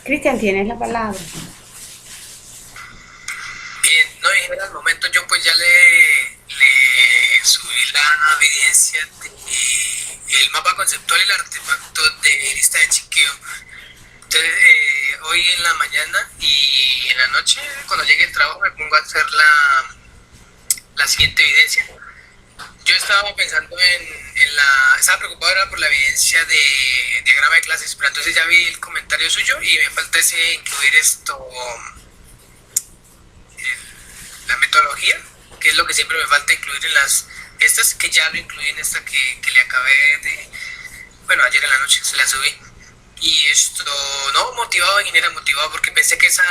Cristian, tienes la palabra. Bien, no, en al momento yo pues ya le subí la evidencia del mapa conceptual y el artefacto de lista de chequeo. Entonces, hoy en la mañana y en la noche, cuando llegue el trabajo, me pongo a hacer la siguiente evidencia. Yo estaba pensando estaba preocupado ahora por la evidencia de diagrama de clases, pero entonces ya vi el comentario suyo y me falta ese incluir la metodología, que es lo que siempre me falta incluir en estas, que ya lo incluí en esta que le acabé bueno, ayer en la noche se la subí. Y esto, no, motivado, ingeniera, motivado, porque pensé que esa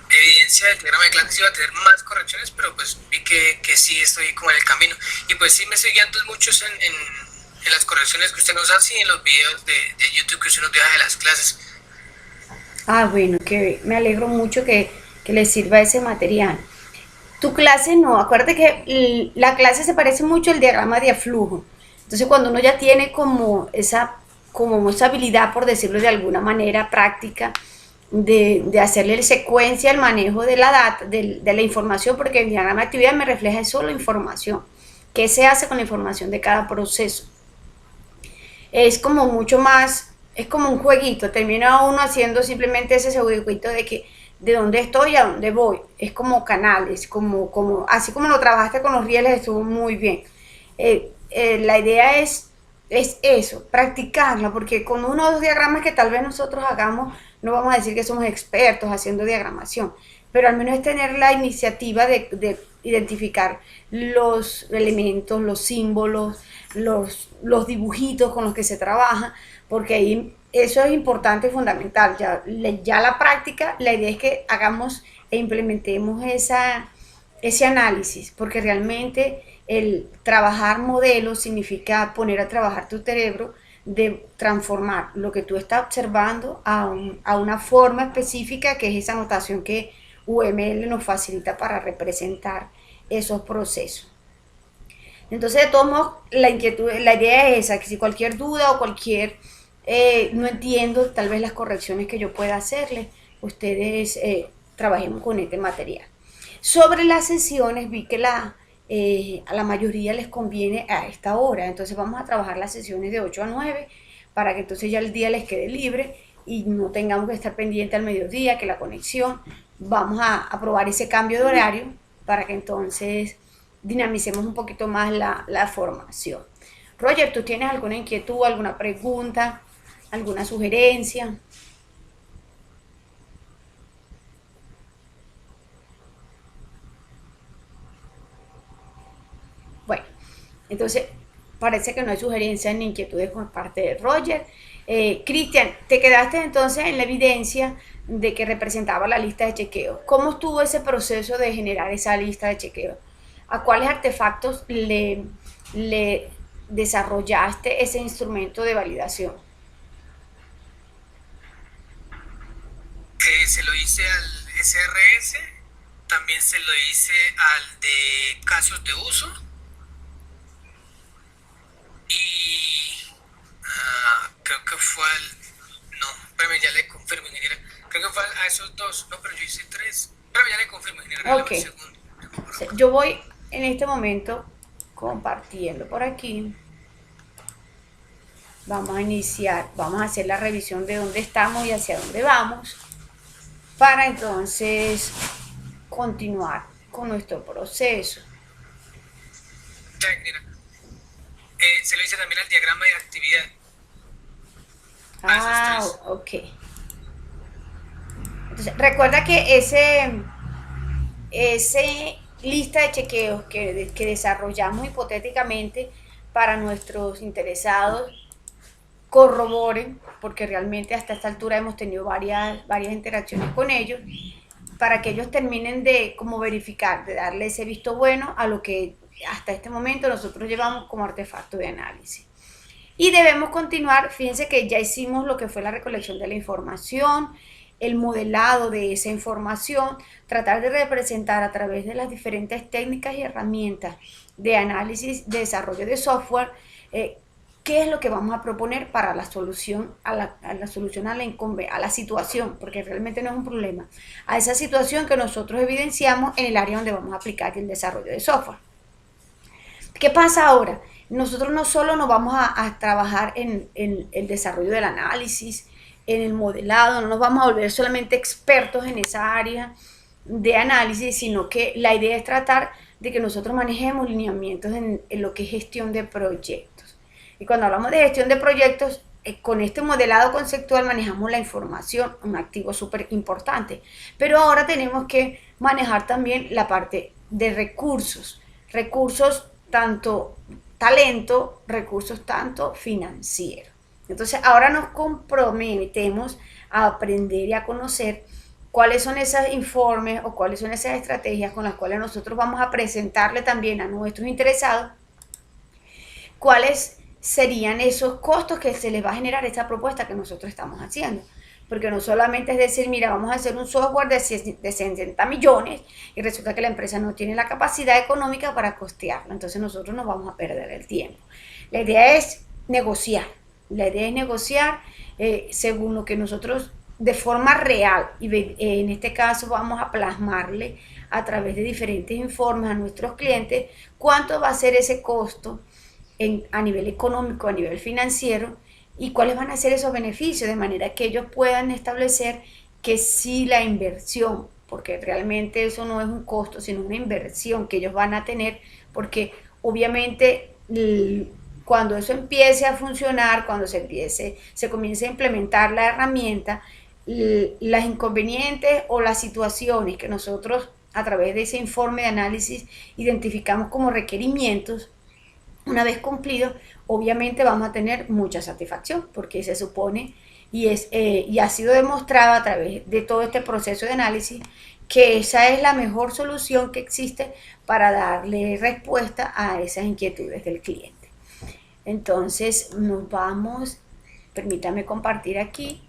evidencia del diagrama de clases iba a tener más correcciones, pero pues vi que sí estoy como en el camino. Y pues sí me estoy guiando muchos en las correcciones que usted nos hace y en los videos de YouTube que usted nos deja de las clases. Ah, bueno, que me alegro mucho que les sirva ese material. Tu clase no, acuérdate que la clase se parece mucho al diagrama de flujo. Entonces, cuando uno ya tiene como esa habilidad, por decirlo de alguna manera práctica, de hacerle secuencia al manejo de la data, de la información, porque el diagrama de actividad me refleja solo información. ¿Qué se hace con la información de cada proceso? Es como mucho más, es como un jueguito, termina uno haciendo simplemente ese jueguito de que de dónde estoy a dónde voy, es como canales, así como lo trabajaste con los rieles estuvo muy bien. La idea es eso, practicarla, porque con uno o dos diagramas que tal vez nosotros hagamos, no vamos a decir que somos expertos haciendo diagramación, pero al menos es tener la iniciativa de identificar los elementos, los símbolos, los dibujitos con los que se trabaja, porque ahí eso es importante y fundamental. Ya la práctica, la idea es que hagamos e implementemos ese análisis, porque realmente el trabajar modelos significa poner a trabajar tu cerebro de transformar lo que tú estás observando a una forma específica, que es esa notación que UML nos facilita para representar esos procesos. Entonces, de todos modos, la idea es esa, que si cualquier duda o cualquier, no entiendo tal vez las correcciones que yo pueda hacerles, ustedes trabajemos con este material. Sobre las sesiones, vi que a la mayoría les conviene a esta hora, entonces vamos a trabajar las sesiones de 8 a 9 para que entonces ya el día les quede libre y no tengamos que estar pendiente al mediodía, que la conexión. Vamos a probar ese cambio de horario para que entonces dinamicemos un poquito más la formación. Roger, ¿tú tienes alguna inquietud, alguna pregunta, alguna sugerencia? Bueno, entonces parece que no hay sugerencias ni inquietudes por parte de Roger. Cristian, te quedaste entonces en la evidencia de que representaba la lista de chequeo. ¿Cómo estuvo ese proceso de generar esa lista de chequeo? ¿A cuáles artefactos le desarrollaste ese instrumento de validación? Se lo hice al SRS, también se lo hice al de casos de uso y creo que fue al... No, espérame, ya le confirmo, ingeniera. Creo que fue a esos dos. No, pero yo hice tres. Espérame, ya le confirmo, ingeniera. Regálame Ok, un segundo. yo voy en este momento compartiendo por aquí. Vamos a iniciar, vamos a hacer la revisión de dónde estamos y hacia dónde vamos para entonces continuar con nuestro proceso. Ya, ingeniera. Se lo hice también al diagrama de actividad. A esos Ah, tres. ok. Entonces, recuerda que ese lista de chequeos que desarrollamos hipotéticamente para nuestros interesados corroboren, porque realmente hasta esta altura hemos tenido varias interacciones con ellos, para que ellos terminen de como verificar, de darle ese visto bueno a lo que hasta este momento nosotros llevamos como artefacto de análisis. Y debemos continuar, fíjense que ya hicimos lo que fue la recolección de la información, el modelado de esa información, tratar de representar a través de las diferentes técnicas y herramientas de análisis, de desarrollo de software, qué es lo que vamos a proponer para la solución a la situación, porque realmente no es un problema, a esa situación que nosotros evidenciamos en el área donde vamos a aplicar el desarrollo de software. ¿Qué pasa ahora? Nosotros no solo nos vamos a trabajar en el desarrollo del análisis, en el modelado, no nos vamos a volver solamente expertos en esa área de análisis, sino que la idea es tratar de que nosotros manejemos lineamientos en lo que es gestión de proyectos. Y cuando hablamos de gestión de proyectos, con este modelado conceptual manejamos la información, un activo súper importante. Pero ahora tenemos que manejar también la parte de recursos tanto talento, recursos tanto financieros. Entonces ahora nos comprometemos a aprender y a conocer cuáles son esos informes o cuáles son esas estrategias con las cuales nosotros vamos a presentarle también a nuestros interesados cuáles serían esos costos que se les va a generar esta propuesta que nosotros estamos haciendo. Porque no solamente es decir, mira, vamos a hacer un software de 60 millones y resulta que la empresa no tiene la capacidad económica para costearlo. Entonces nosotros nos vamos a perder el tiempo. La idea es negociar. La idea es negociar según lo que nosotros de forma real, y en este caso vamos a plasmarle a través de diferentes informes a nuestros clientes cuánto va a ser ese costo a nivel económico, a nivel financiero, y cuáles van a ser esos beneficios, de manera que ellos puedan establecer que sí la inversión, porque realmente eso no es un costo, sino una inversión que ellos van a tener, porque obviamente cuando eso empiece a funcionar, cuando se comience a implementar la herramienta, las inconvenientes o las situaciones que nosotros a través de ese informe de análisis identificamos como requerimientos, una vez cumplidos, obviamente vamos a tener mucha satisfacción, porque se supone y ha sido demostrado a través de todo este proceso de análisis que esa es la mejor solución que existe para darle respuesta a esas inquietudes del cliente. Entonces permítame compartir aquí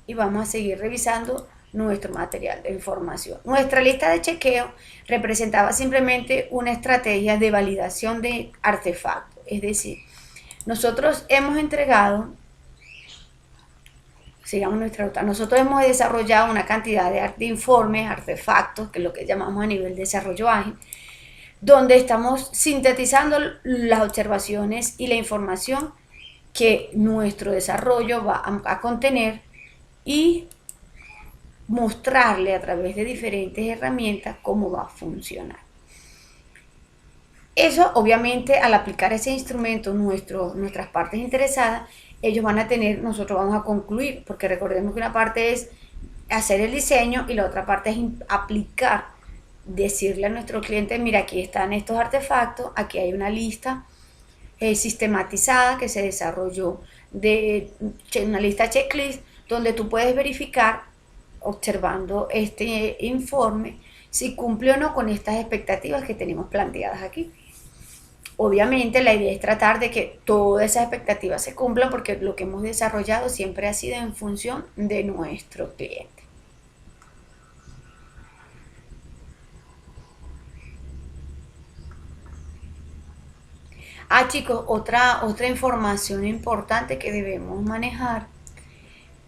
y vamos a seguir revisando nuestro material de información. Nuestra lista de chequeo representaba simplemente una estrategia de validación de artefactos, es decir, nosotros hemos entregado, sigamos nuestra ruta, nosotros hemos desarrollado una cantidad de informes, artefactos, que es lo que llamamos a nivel de desarrollo ágil, donde estamos sintetizando las observaciones y la información que nuestro desarrollo va a contener y mostrarle a través de diferentes herramientas cómo va a funcionar. Eso, obviamente, al aplicar ese instrumento, nuestras partes interesadas, ellos van a nosotros vamos a concluir, porque recordemos que una parte es hacer el diseño y la otra parte es aplicar, decirle a nuestro cliente, mira, aquí están estos artefactos, aquí hay una lista sistematizada que se desarrolló una lista checklist, donde tú puedes verificar, observando este informe, si cumple o no con estas expectativas que tenemos planteadas aquí. Obviamente la idea es tratar de que todas esas expectativas se cumplan, porque lo que hemos desarrollado siempre ha sido en función de nuestro cliente. Chicos, otra información importante que debemos manejar,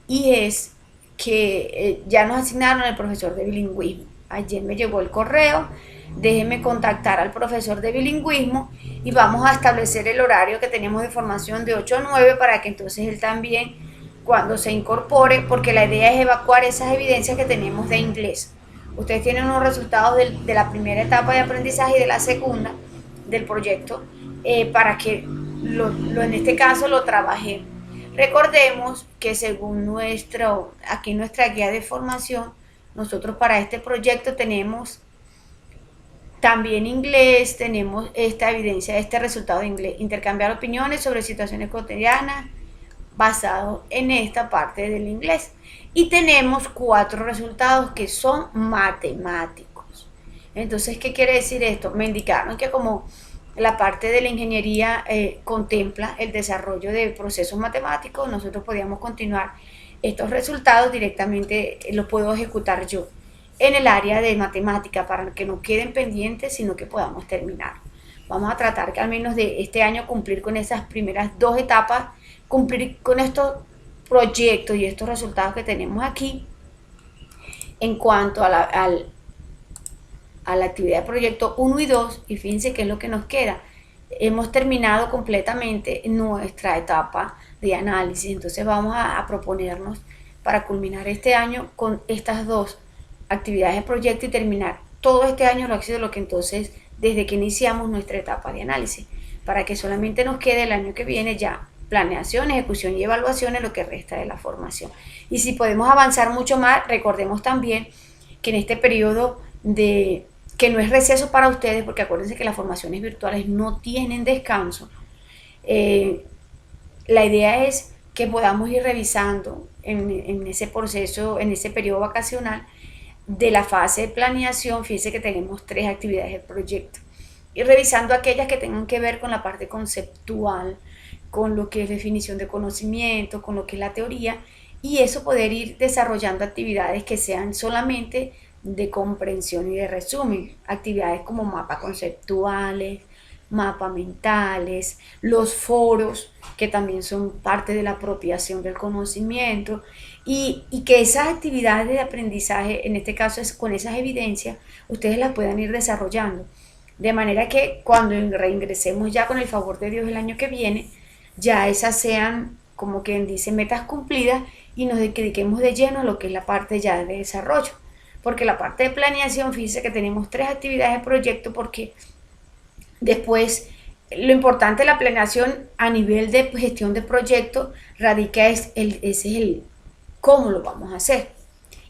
y es que ya nos asignaron el profesor de bilingüismo. Ayer me llegó el correo, déjenme contactar al profesor de bilingüismo y vamos a establecer el horario que tenemos de formación de 8 a 9 para que entonces él también, cuando se incorpore, porque la idea es evacuar esas evidencias que tenemos de inglés. Ustedes tienen unos resultados de la primera etapa de aprendizaje y de la segunda del proyecto, para que en este caso lo trabajemos. Recordemos que según aquí nuestra guía de formación, nosotros para este proyecto tenemos también inglés, tenemos esta evidencia, este resultado de inglés, intercambiar opiniones sobre situaciones cotidianas basado en esta parte del inglés. Y tenemos 4 resultados que son matemáticos. Entonces, ¿qué quiere decir esto? Me indicaron que como la parte de la ingeniería contempla el desarrollo de procesos matemáticos, nosotros podíamos continuar estos resultados directamente, los puedo ejecutar yo en el área de matemática para que no queden pendientes, sino que podamos terminar. vamos a tratar que al menos de este año cumplir con esas primeras dos etapas, cumplir con estos proyectos y estos resultados que tenemos aquí en cuanto a la actividad de proyecto 1 y 2, y fíjense qué es lo que nos queda. Hemos terminado completamente nuestra etapa de análisis, entonces vamos a proponernos para culminar este año con estas dos actividades de proyecto y terminar todo este año lo ha sido lo que entonces desde que iniciamos nuestra etapa de análisis, para que solamente nos quede el año que viene ya planeación, ejecución y evaluación en lo que resta de la formación. Y si podemos avanzar mucho más, recordemos también que en este periodo de que no es receso para ustedes, porque acuérdense que las formaciones virtuales no tienen descanso, la idea es que podamos ir revisando en ese proceso, en ese periodo vacacional de la fase de planeación. Fíjense que tenemos 3 actividades de proyecto, y revisando aquellas que tengan que ver con la parte conceptual, con lo que es definición de conocimiento, con lo que es la teoría, y eso poder ir desarrollando actividades que sean solamente de comprensión y de resumen, actividades como mapas conceptuales, mapas mentales, los foros, que también son parte de la apropiación del conocimiento, y que esas actividades de aprendizaje, en este caso es con esas evidencias, ustedes las puedan ir desarrollando, de manera que cuando reingresemos ya con el favor de Dios el año que viene, ya esas sean, como quien dice, metas cumplidas, y nos dediquemos de lleno a lo que es la parte ya de desarrollo. Porque la parte de planeación, fíjense que tenemos 3 actividades de proyecto, porque después lo importante de la planeación a nivel de gestión de proyecto radica ese es el cómo lo vamos a hacer.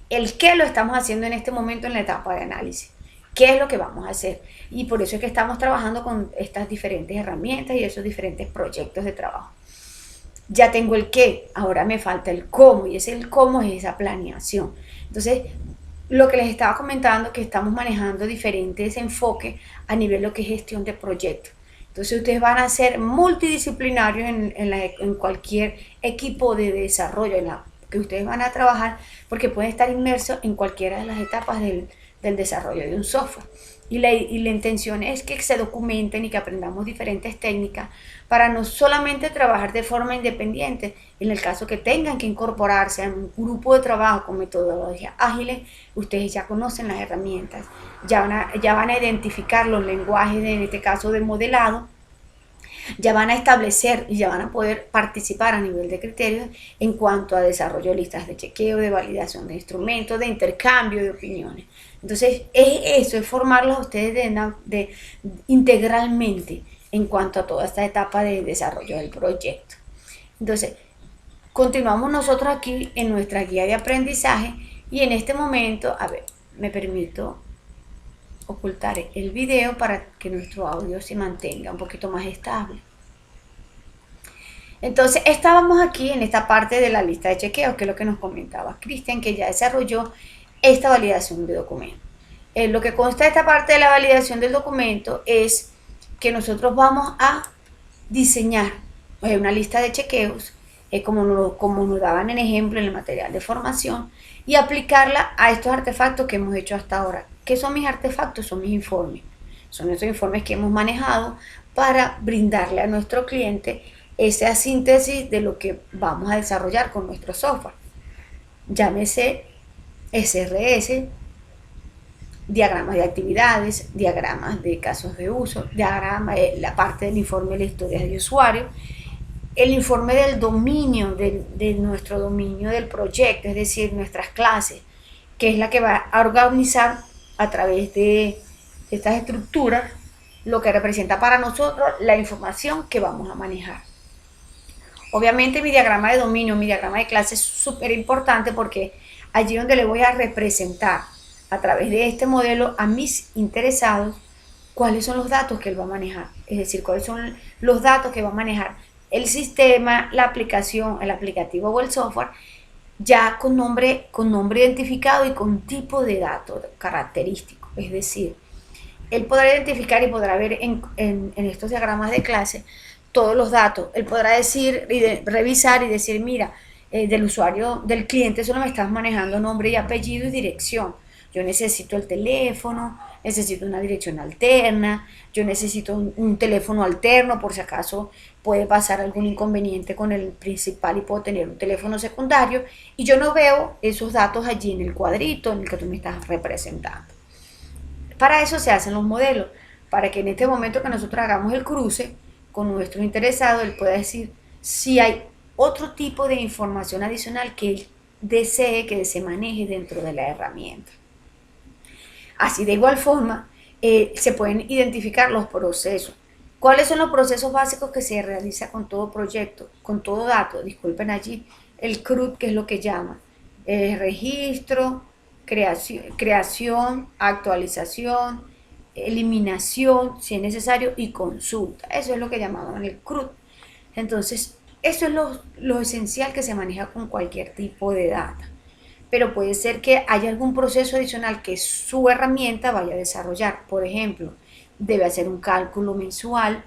El qué lo estamos haciendo en este momento en la etapa de análisis. ¿Qué es lo que vamos a hacer? Y por eso es que estamos trabajando con estas diferentes herramientas y esos diferentes proyectos de trabajo. Ya tengo el qué, ahora me falta el cómo, y ese el cómo es esa planeación. Entonces, lo que les estaba comentando, que estamos manejando diferentes enfoques a nivel de lo que es gestión de proyectos. Entonces ustedes van a ser multidisciplinarios en cualquier equipo de desarrollo en la que ustedes van a trabajar, porque pueden estar inmersos en cualquiera de las etapas del desarrollo de un software. Y la intención es que se documenten y que aprendamos diferentes técnicas para no solamente trabajar de forma independiente. En el caso que tengan que incorporarse a un grupo de trabajo con metodologías ágiles, ustedes ya conocen las herramientas, ya van a identificar los lenguajes, en este caso de modelado, ya van a establecer y ya van a poder participar a nivel de criterios en cuanto a desarrollo de listas de chequeo, de validación de instrumentos, de intercambio de opiniones. Entonces, eso es formarlos a ustedes integralmente en cuanto a toda esta etapa de desarrollo del proyecto. Entonces, continuamos nosotros aquí en nuestra guía de aprendizaje, y en este momento, a ver, me permito ocultar el video para que nuestro audio se mantenga un poquito más estable. Entonces, estábamos aquí en esta parte de la lista de chequeos, que es lo que nos comentaba Cristian, que ya desarrolló esta validación de documento. Lo que consta de esta parte de la validación del documento es que nosotros vamos a diseñar una lista de chequeos, como nos daban en ejemplo en el material de formación, y aplicarla a estos artefactos que hemos hecho hasta ahora. ¿Qué son mis artefactos? Son mis informes. Son esos informes que hemos manejado para brindarle a nuestro cliente esa síntesis de lo que vamos a desarrollar con nuestro software. Llámese SRS, diagramas de actividades, diagramas de casos de uso, diagrama de la parte del informe de la historia de usuario, el informe del dominio, de nuestro dominio del proyecto, es decir, nuestras clases, que es la que va a organizar a través de estas estructuras lo que representa para nosotros la información que vamos a manejar. Obviamente mi diagrama de dominio, mi diagrama de clase es súper importante, porque allí donde le voy a representar a través de este modelo a mis interesados cuáles son los datos que él va a manejar, es decir, cuáles son los datos que va a manejar el sistema, la aplicación, el aplicativo o el software, ya con nombre identificado y con tipo de datos característico. Es decir, él podrá identificar y podrá ver en estos diagramas de clase todos los datos. Él podrá decir, revisar y decir, mira, del usuario, del cliente, solo me estás manejando nombre y apellido y dirección. Yo necesito el teléfono, necesito una dirección alterna, yo necesito un teléfono alterno por si acaso puede pasar algún inconveniente con el principal y puedo tener un teléfono secundario y yo no veo esos datos allí en el cuadrito en el que tú me estás representando. Para eso se hacen los modelos, para que en este momento que nosotros hagamos el cruce con nuestro interesado, él pueda decir si hay otro tipo de información adicional que él desee que se maneje dentro de la herramienta. Así de igual forma, se pueden identificar los procesos. ¿Cuáles son los procesos básicos que se realiza con todo proyecto, con todo dato? Disculpen allí, el CRUD, que es lo que llama registro, creación, actualización, eliminación, si es necesario, y consulta. Eso es lo que llamaban el CRUD. Entonces, eso es lo esencial que se maneja con cualquier tipo de data. Pero puede ser que haya algún proceso adicional que su herramienta vaya a desarrollar. Por ejemplo, debe hacer un cálculo mensual,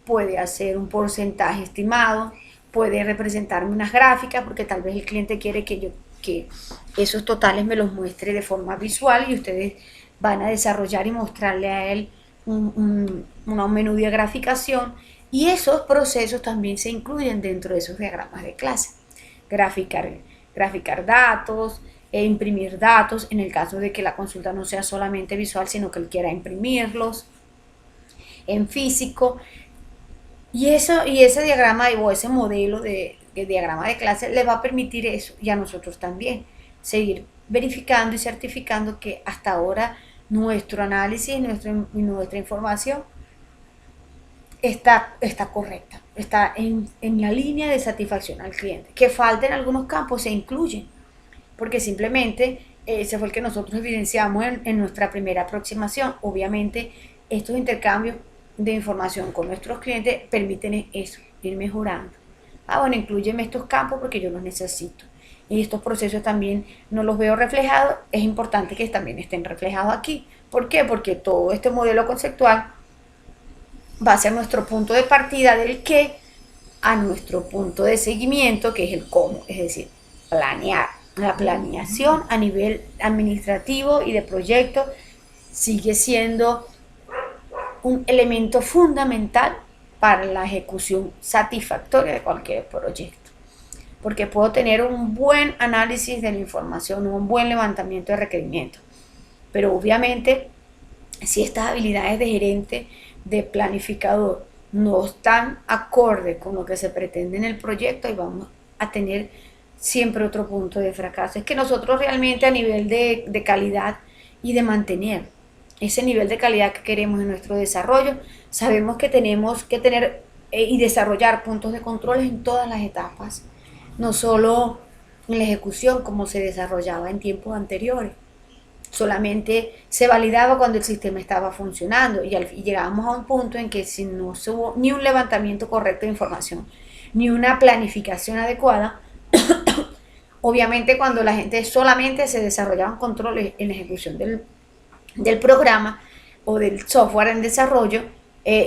puede hacer un porcentaje estimado, puede representarme unas gráficas, porque tal vez el cliente quiere que esos totales me los muestre de forma visual y ustedes van a desarrollar y mostrarle a él un menú de graficación y esos procesos también se incluyen dentro de esos diagramas de clase. Graficar datos, imprimir datos, en el caso de que la consulta no sea solamente visual, sino que él quiera imprimirlos en físico. Y ese diagrama o ese modelo de diagrama de clase le va a permitir eso y a nosotros también seguir verificando y certificando que hasta ahora nuestro análisis y nuestra información está correcta, está en la línea de satisfacción al cliente. Que falten algunos campos se incluyen, porque simplemente ese fue el que nosotros evidenciamos en nuestra primera aproximación. Obviamente estos intercambios de información con nuestros clientes permiten eso, ir mejorando. Bueno, inclúyeme estos campos porque yo los necesito. Y estos procesos también no los veo reflejados, es importante que también estén reflejados aquí. ¿Por qué? Porque todo este modelo conceptual va a ser nuestro punto de partida del qué a nuestro punto de seguimiento, que es el cómo, es decir, planear. La planeación a nivel administrativo y de proyecto sigue siendo un elemento fundamental para la ejecución satisfactoria de cualquier proyecto, porque puedo tener un buen análisis de la información, un buen levantamiento de requerimientos, pero obviamente si estas habilidades de gerente, de planificador, no están acorde con lo que se pretende en el proyecto, y vamos a tener siempre otro punto de fracaso. Es que nosotros realmente a nivel de calidad y de mantener ese nivel de calidad que queremos en nuestro desarrollo, sabemos que tenemos que tener y desarrollar puntos de control en todas las etapas, no solo en la ejecución como se desarrollaba en tiempos anteriores. Solamente se validaba cuando el sistema estaba funcionando y llegábamos a un punto en que si no hubo ni un levantamiento correcto de información, ni una planificación adecuada, obviamente cuando la gente solamente se desarrollaban controles en la ejecución del programa o del software en desarrollo,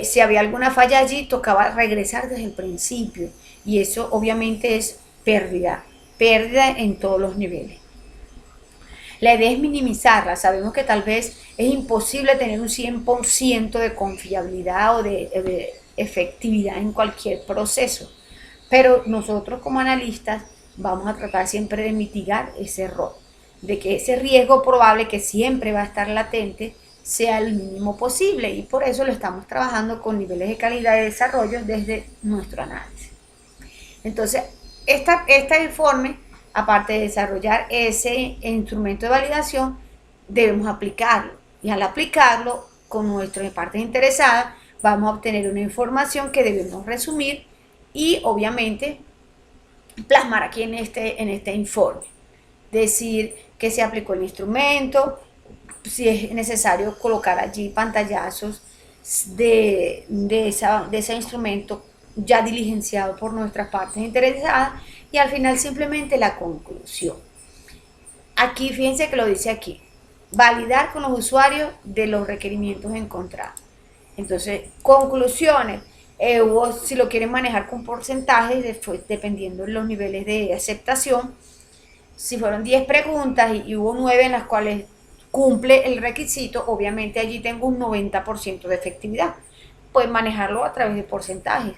si había alguna falla allí tocaba regresar desde el principio y eso obviamente es pérdida en todos los niveles. La idea es minimizarla. Sabemos que tal vez es imposible tener un 100% de confiabilidad o de efectividad en cualquier proceso, pero nosotros como analistas vamos a tratar siempre de mitigar ese error, de que ese riesgo probable que siempre va a estar latente sea el mínimo posible, y por eso lo estamos trabajando con niveles de calidad de desarrollo desde nuestro análisis. Entonces, este informe, aparte de desarrollar ese instrumento de validación, debemos aplicarlo, y al aplicarlo con nuestras partes interesadas vamos a obtener una información que debemos resumir y obviamente plasmar aquí en este informe. Decir que se aplicó el instrumento, si es necesario colocar allí pantallazos de ese instrumento ya diligenciado por nuestras partes interesadas, y al final simplemente la conclusión. Aquí fíjense que lo dice aquí, validar con los usuarios de los requerimientos encontrados. Entonces, conclusiones, si lo quieren manejar con porcentajes, dependiendo de los niveles de aceptación. Si fueron 10 preguntas y hubo 9 en las cuales cumple el requisito, obviamente allí tengo un 90% de efectividad. Puedes manejarlo a través de porcentajes.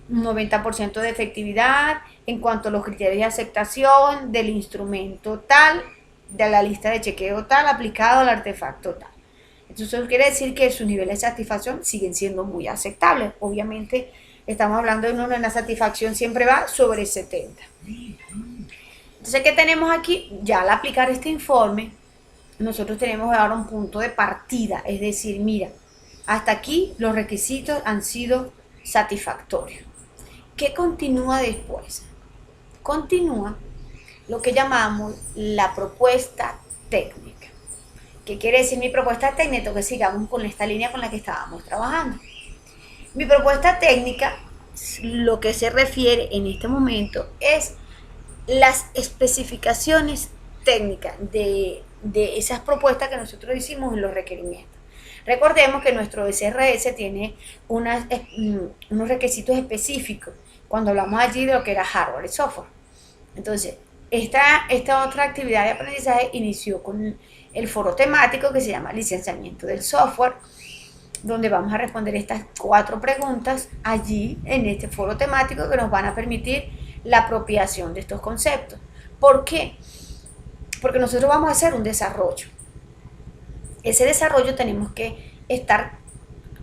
90% de efectividad en cuanto a los criterios de aceptación del instrumento tal, de la lista de chequeo tal, aplicado al artefacto tal. Entonces eso quiere decir que sus niveles de satisfacción siguen siendo muy aceptables. Obviamente estamos hablando de una satisfacción siempre va sobre 70. Entonces, ¿qué tenemos aquí? Ya al aplicar este informe, nosotros tenemos ahora un punto de partida, es decir, mira, hasta aquí los requisitos han sido satisfactorios. ¿Qué continúa después? Continúa lo que llamamos la propuesta técnica. ¿Qué quiere decir mi propuesta técnica? Que sigamos con esta línea con la que estábamos trabajando. Mi propuesta técnica, lo que se refiere en este momento es las especificaciones técnicas de esas propuestas que nosotros hicimos en los requerimientos. Recordemos que nuestro SRS tiene unos requisitos específicos cuando hablamos allí de lo que era hardware y software. Entonces, esta otra actividad de aprendizaje inició con el foro temático que se llama licenciamiento del software, donde vamos a responder estas 4 preguntas allí en este foro temático que nos van a permitir la apropiación de estos conceptos. ¿Por qué? Porque nosotros vamos a hacer un desarrollo. Ese desarrollo tenemos que estar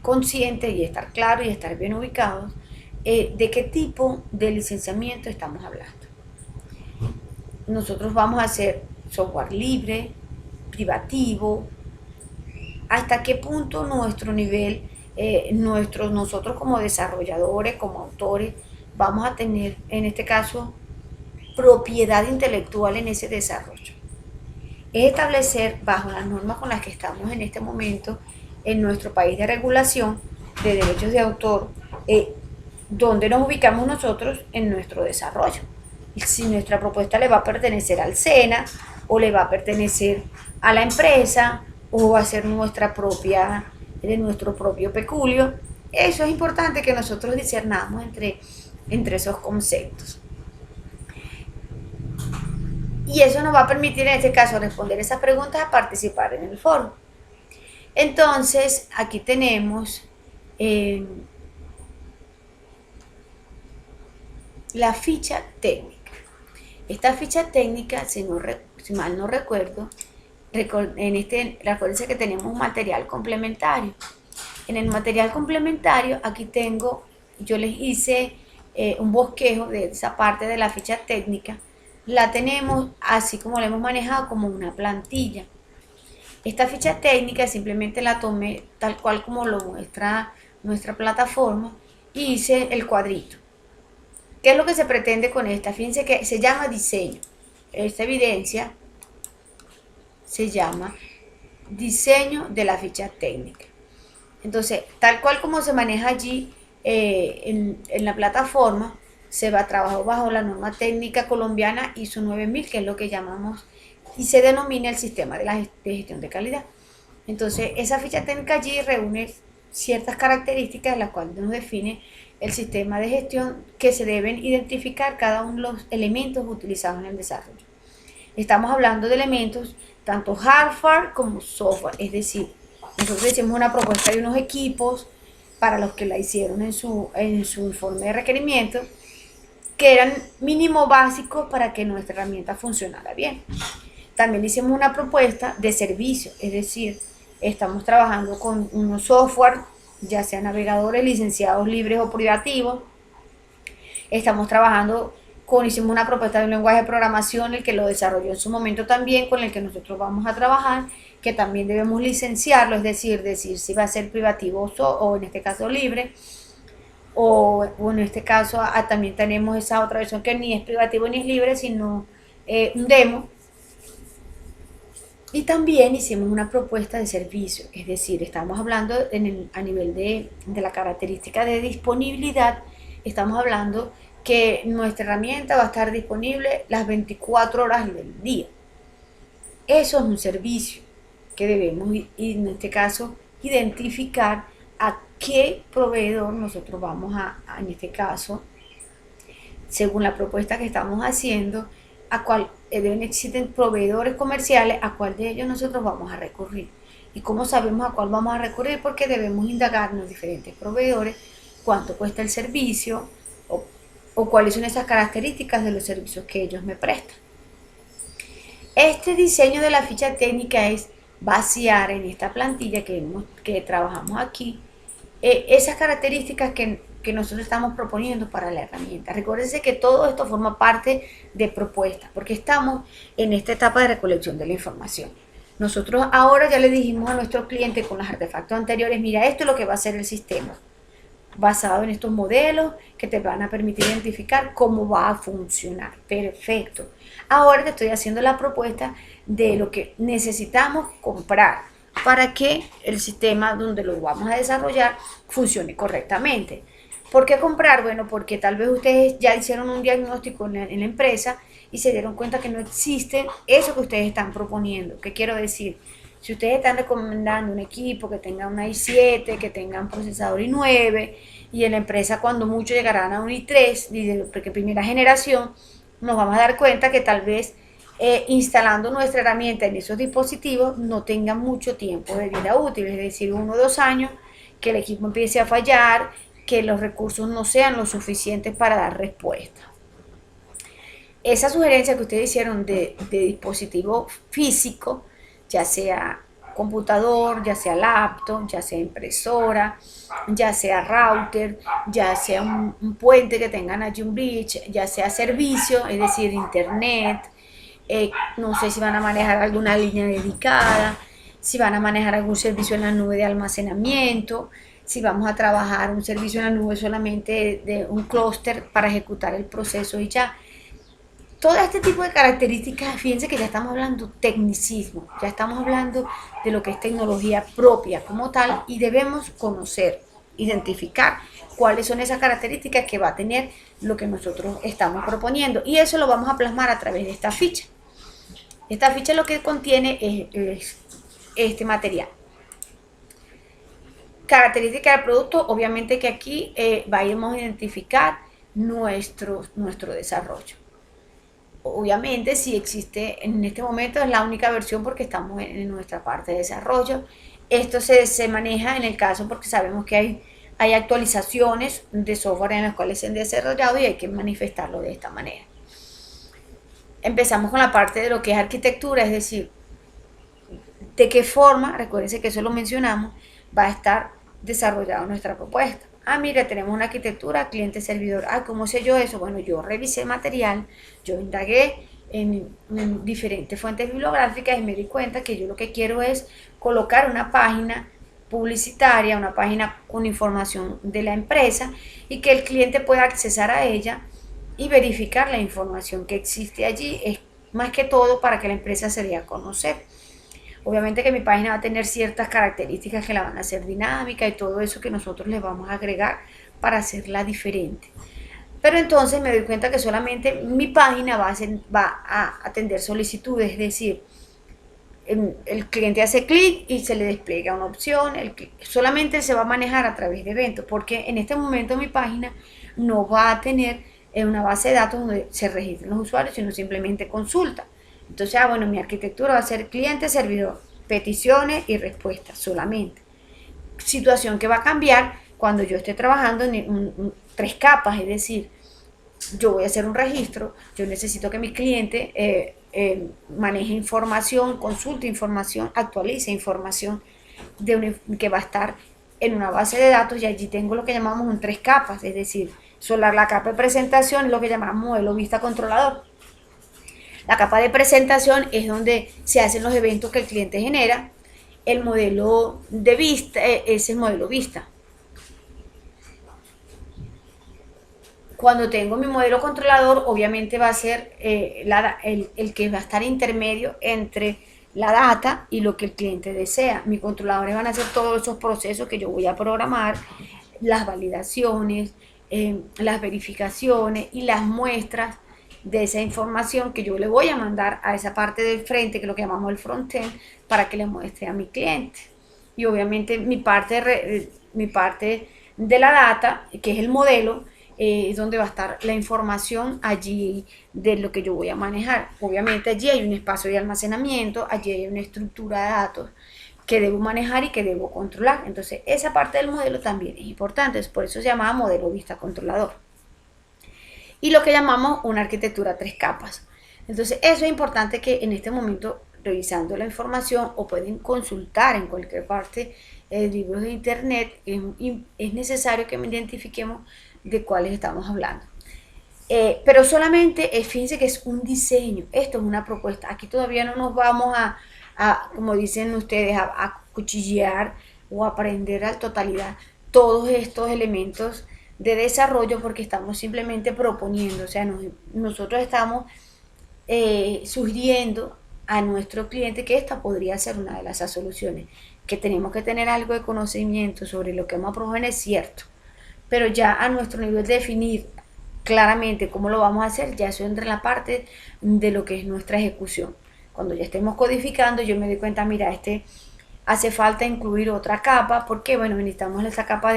conscientes y estar claros y estar bien ubicados de qué tipo de licenciamiento estamos hablando. Nosotros vamos a hacer software libre, privativo, hasta qué punto nuestro nivel, nosotros como desarrolladores, como autores, vamos a tener, en este caso, propiedad intelectual en ese desarrollo. Es establecer, bajo las normas con las que estamos en este momento, en nuestro país de regulación de derechos de autor, dónde nos ubicamos nosotros en nuestro desarrollo. Si nuestra propuesta le va a pertenecer al SENA, o le va a pertenecer a la empresa, o va a ser nuestra propia, de nuestro propio peculio. Eso es importante que nosotros discernamos entre esos conceptos. Y eso nos va a permitir en este caso responder esas preguntas, a participar en el foro. Entonces, aquí tenemos la ficha técnica. Esta ficha técnica, si mal no recuerdo, recuérdense que tenemos un material complementario. En el material complementario, aquí yo les hice un bosquejo de esa parte de la ficha técnica. La tenemos así como la hemos manejado, como una plantilla. Esta ficha técnica simplemente la tomé tal cual como lo muestra nuestra plataforma y hice el cuadrito. ¿Qué es lo que se pretende con esta? Fíjense que se llama diseño. Esta evidencia se llama diseño de la ficha técnica. Entonces, tal cual como se maneja allí en la plataforma, se va a trabajar bajo la norma técnica colombiana ISO 9000, que es lo que llamamos y se denomina el sistema de gestión de calidad. Entonces, esa ficha técnica allí reúne ciertas características, las cuales nos define el sistema de gestión que se deben identificar cada uno de los elementos utilizados en el desarrollo. Estamos hablando de elementos tanto hardware como software, es decir, nosotros hicimos una propuesta de unos equipos para los que la hicieron en su informe de requerimiento, que eran mínimo básicos para que nuestra herramienta funcionara bien. También hicimos una propuesta de servicio, es decir, estamos trabajando con unos software, ya sea navegadores licenciados libres o privativos. Estamos trabajando hicimos una propuesta de un lenguaje de programación, el que lo desarrolló en su momento también, con el que nosotros vamos a trabajar, que también debemos licenciarlo, es decir si va a ser privativo o en este caso libre, o en este caso también tenemos esa otra versión que ni es privativo ni es libre, sino un demo. Y también hicimos una propuesta de servicio, es decir, estamos hablando a nivel de la característica de disponibilidad, estamos hablando que nuestra herramienta va a estar disponible las 24 horas del día. Eso es un servicio que debemos, en este caso, identificar a qué proveedor nosotros vamos en este caso, según la propuesta que estamos haciendo, a cuál existen proveedores comerciales a cuál de ellos nosotros vamos a recurrir. ¿Y cómo sabemos a cuál vamos a recurrir? Porque debemos indagar en los diferentes proveedores, cuánto cuesta el servicio o cuáles son esas características de los servicios que ellos me prestan. Este diseño de la ficha técnica es vaciar en esta plantilla que trabajamos aquí esas características que nosotros estamos proponiendo para la herramienta. Recuérdense que todo esto forma parte de propuestas, porque estamos en esta etapa de recolección de la información. Nosotros ahora ya le dijimos a nuestros clientes con los artefactos anteriores, mira, esto es lo que va a hacer el sistema, basado en estos modelos que te van a permitir identificar cómo va a funcionar. Perfecto. Ahora te estoy haciendo la propuesta de lo que necesitamos comprar para que el sistema donde lo vamos a desarrollar funcione correctamente. ¿Por qué comprar? Bueno, porque tal vez ustedes ya hicieron un diagnóstico en la empresa y se dieron cuenta que no existe eso que ustedes están proponiendo. ¿Qué quiero decir? Si ustedes están recomendando un equipo que tenga una i7, que tenga un procesador i9, y en la empresa cuando mucho llegarán a un i3, porque primera generación, nos vamos a dar cuenta que tal vez instalando nuestra herramienta en esos dispositivos no tengan mucho tiempo de vida útil, es decir, 1 o 2 años, que el equipo empiece a fallar, que los recursos no sean lo suficientes para dar respuesta. Esa sugerencia que ustedes hicieron de dispositivo físico, ya sea computador, ya sea laptop, ya sea impresora, ya sea router, ya sea un puente que tengan allí un bridge, ya sea servicio, es decir, internet, no sé si van a manejar alguna línea dedicada, si van a manejar algún servicio en la nube de almacenamiento, si vamos a trabajar un servicio en la nube solamente de un clúster para ejecutar el proceso y ya. Todo este tipo de características, fíjense que ya estamos hablando tecnicismo, ya estamos hablando de lo que es tecnología propia como tal y debemos conocer, identificar cuáles son esas características que va a tener lo que nosotros estamos proponiendo y eso lo vamos a plasmar a través de esta ficha. Esta ficha lo que contiene es este material. Características del producto, obviamente que aquí vamos a identificar nuestro desarrollo. Obviamente si existe en este momento es la única versión porque estamos en nuestra parte de desarrollo. Esto se maneja en el caso porque sabemos que hay actualizaciones de software en las cuales se han desarrollado y hay que manifestarlo de esta manera. Empezamos con la parte de lo que es arquitectura, es decir, de qué forma, recuérdense que eso lo mencionamos, va a estar desarrollada nuestra propuesta. Ah, mira, tenemos una arquitectura cliente-servidor. Ah, ¿cómo sé yo eso? Bueno, yo revisé el material, yo indagué en diferentes fuentes bibliográficas y me di cuenta que yo lo que quiero es colocar una página publicitaria, una página con información de la empresa y que el cliente pueda accesar a ella y verificar la información que existe allí. Es más que todo para que la empresa se dé a conocer. Obviamente que mi página va a tener ciertas características que la van a hacer dinámica y todo eso que nosotros le vamos a agregar para hacerla diferente. Pero entonces me doy cuenta que solamente mi página va a atender solicitudes, es decir, el cliente hace clic y se le despliega una opción, solamente se va a manejar a través de eventos, porque en este momento mi página no va a tener una base de datos donde se registren los usuarios, sino simplemente consulta. Entonces, bueno, mi arquitectura va a ser cliente-servidor, peticiones y respuestas solamente. Situación que va a cambiar cuando yo esté trabajando en 3 capas, es decir, yo voy a hacer un registro, yo necesito que mi cliente maneje información, consulte información, actualice información que va a estar en una base de datos y allí tengo lo que llamamos un 3 capas, es decir, la capa de presentación es lo que llamamos modelo vista controlador. La capa de presentación es donde se hacen los eventos que el cliente genera. El modelo de vista es el modelo vista. Cuando tengo mi modelo controlador, obviamente va a ser el que va a estar intermedio entre la data y lo que el cliente desea. Mis controladores van a hacer todos esos procesos que yo voy a programar, las validaciones, las verificaciones y las muestras de esa información que yo le voy a mandar a esa parte del frente, que es lo que llamamos el frontend, para que le muestre a mi cliente. Y obviamente mi parte de la data, que es el modelo, es donde va a estar la información allí de lo que yo voy a manejar. Obviamente allí hay un espacio de almacenamiento, allí hay una estructura de datos que debo manejar y que debo controlar. Entonces esa parte del modelo también es importante, por eso se llama modelo vista controlador. Y lo que llamamos una arquitectura 3 capas. Entonces eso es importante que en este momento, revisando la información, o pueden consultar en cualquier parte libros de internet, es necesario que identifiquemos de cuáles estamos hablando. Pero solamente, fíjense que es un diseño, esto es una propuesta. Aquí todavía no nos vamos como dicen ustedes, a cuchillear o aprender a totalidad todos estos elementos de desarrollo, porque estamos simplemente proponiendo, o sea, nosotros estamos sugiriendo a nuestro cliente que esta podría ser una de las soluciones. Que tenemos que tener algo de conocimiento sobre lo que vamos a proponer es cierto, pero ya a nuestro nivel de definir claramente cómo lo vamos a hacer, ya eso entra en la parte de lo que es nuestra ejecución. Cuando ya estemos codificando, yo me doy cuenta, mira, hace falta incluir otra capa, porque bueno, necesitamos esa capa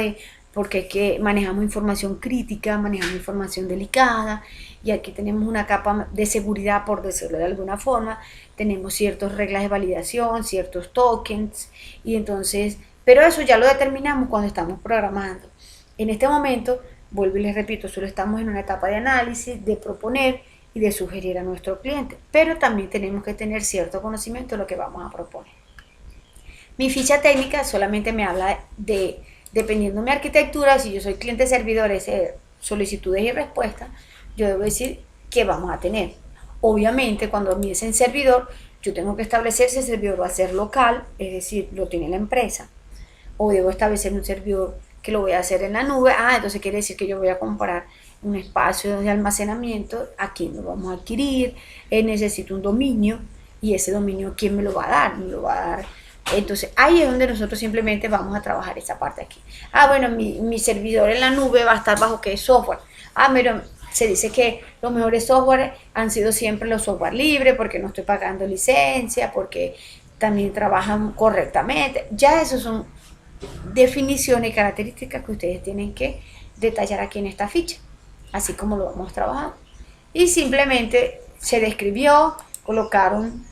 porque es que manejamos información crítica, manejamos información delicada, y aquí tenemos una capa de seguridad, por decirlo de alguna forma, tenemos ciertas reglas de validación, ciertos tokens, y entonces, pero eso ya lo determinamos cuando estamos programando. En este momento, vuelvo y les repito, solo estamos en una etapa de análisis, de proponer y de sugerir a nuestro cliente, pero también tenemos que tener cierto conocimiento de lo que vamos a proponer. Mi ficha técnica solamente me habla de, dependiendo de mi arquitectura, si yo soy cliente servidores, solicitudes y respuestas, yo debo decir qué vamos a tener. Obviamente, cuando me dicen servidor, yo tengo que establecer si el servidor va a ser local, es decir, lo tiene la empresa, o debo establecer un servidor que lo voy a hacer en la nube. Entonces quiere decir que yo voy a comprar un espacio de almacenamiento, a quién lo vamos a adquirir, necesito un dominio, y ese dominio, ¿quién me lo va a dar? Me lo va a dar. Entonces ahí es donde nosotros simplemente vamos a trabajar esa parte aquí. Bueno, mi servidor en la nube va a estar bajo qué software. Pero se dice que los mejores software han sido siempre los software libres, porque no estoy pagando licencia, porque también trabajan correctamente. Ya esos son definiciones y características que ustedes tienen que detallar aquí en esta ficha, así como lo vamos trabajando. Y simplemente se describió, colocaron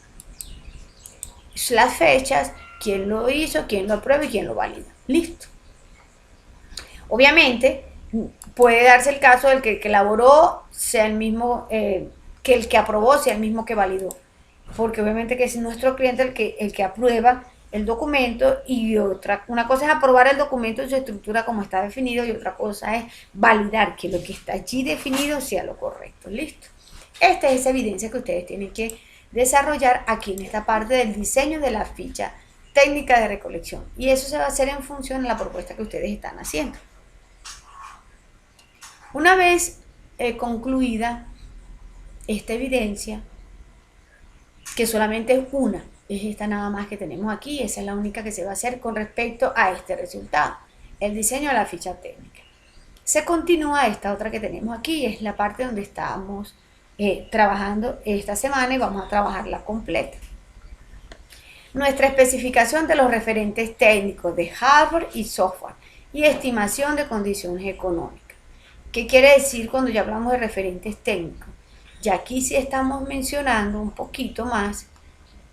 las fechas, quién lo hizo, quién lo aprueba y quién lo valida. Listo. Obviamente, puede darse el caso del que elaboró sea el mismo, que el que aprobó sea el mismo que validó. Porque obviamente que es nuestro cliente el que aprueba el documento, y una cosa es aprobar el documento en su estructura como está definido, y otra cosa es validar que lo que está allí definido sea lo correcto. Listo. Esta es esa evidencia que ustedes tienen que desarrollar aquí en esta parte del diseño de la ficha técnica de recolección, y eso se va a hacer en función de la propuesta que ustedes están haciendo. Una vez concluida esta evidencia, que solamente es una, es esta nada más que tenemos aquí, esa es la única que se va a hacer con respecto a este resultado, el diseño de la ficha técnica. Se continúa esta otra que tenemos aquí, es la parte donde estamos trabajando esta semana, y vamos a trabajarla completa. Nuestra especificación de los referentes técnicos de hardware y software, y estimación de condiciones económicas. ¿Qué quiere decir cuando ya hablamos de referentes técnicos? Ya aquí sí estamos mencionando un poquito más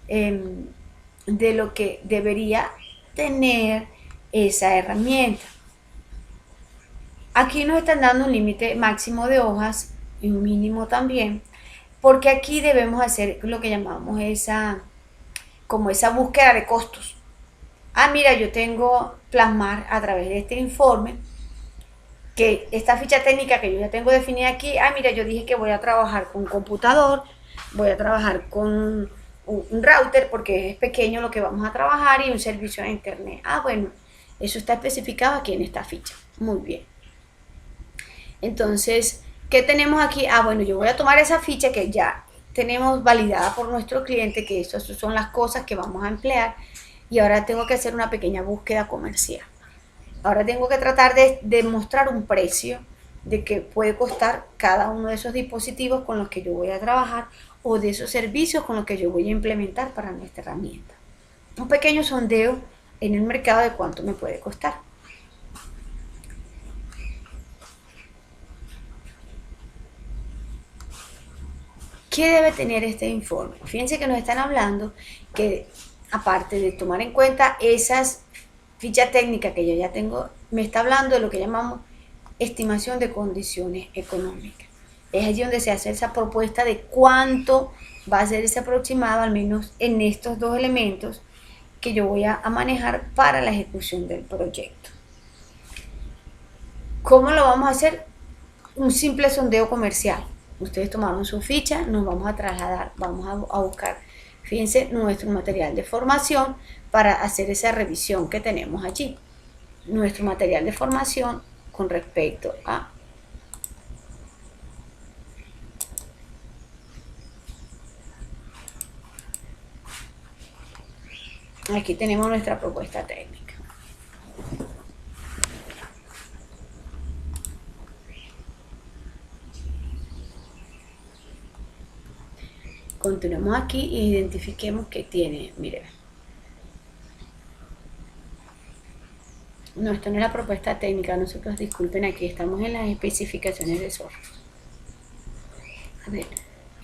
de lo que debería tener esa herramienta. Aquí nos están dando un límite máximo de hojas y un mínimo también, porque aquí debemos hacer lo que llamamos como esa búsqueda de costos. Mira, yo tengo plasmar a través de este informe que esta ficha técnica que yo ya tengo definida aquí, mira, yo dije que voy a trabajar con un computador, voy a trabajar con un router porque es pequeño lo que vamos a trabajar, y un servicio de internet. Bueno, eso está especificado aquí en esta ficha. Muy bien. Entonces, ¿qué tenemos aquí? Bueno, yo voy a tomar esa ficha que ya tenemos validada por nuestro cliente, que esas son las cosas que vamos a emplear, y ahora tengo que hacer una pequeña búsqueda comercial. Ahora tengo que tratar de mostrar un precio de que puede costar cada uno de esos dispositivos con los que yo voy a trabajar, o de esos servicios con los que yo voy a implementar para nuestra herramienta. Un pequeño sondeo en el mercado de cuánto me puede costar. ¿Qué debe tener este informe? Fíjense que nos están hablando que, aparte de tomar en cuenta esas fichas técnicas que yo ya tengo, me está hablando de lo que llamamos estimación de condiciones económicas. Es allí donde se hace esa propuesta de cuánto va a ser ese aproximado, al menos en estos dos elementos que yo voy a manejar para la ejecución del proyecto. ¿Cómo lo vamos a hacer? Un simple sondeo comercial. Ustedes tomaron su ficha, nos vamos a trasladar, vamos a buscar, fíjense, nuestro material de formación para hacer esa revisión que tenemos allí. Nuestro material de formación con respecto a aquí tenemos nuestra propuesta técnica. Continuamos aquí e identifiquemos que tiene, miren. No, esto no es la propuesta técnica, nosotros disculpen, aquí estamos en las especificaciones de software. A ver,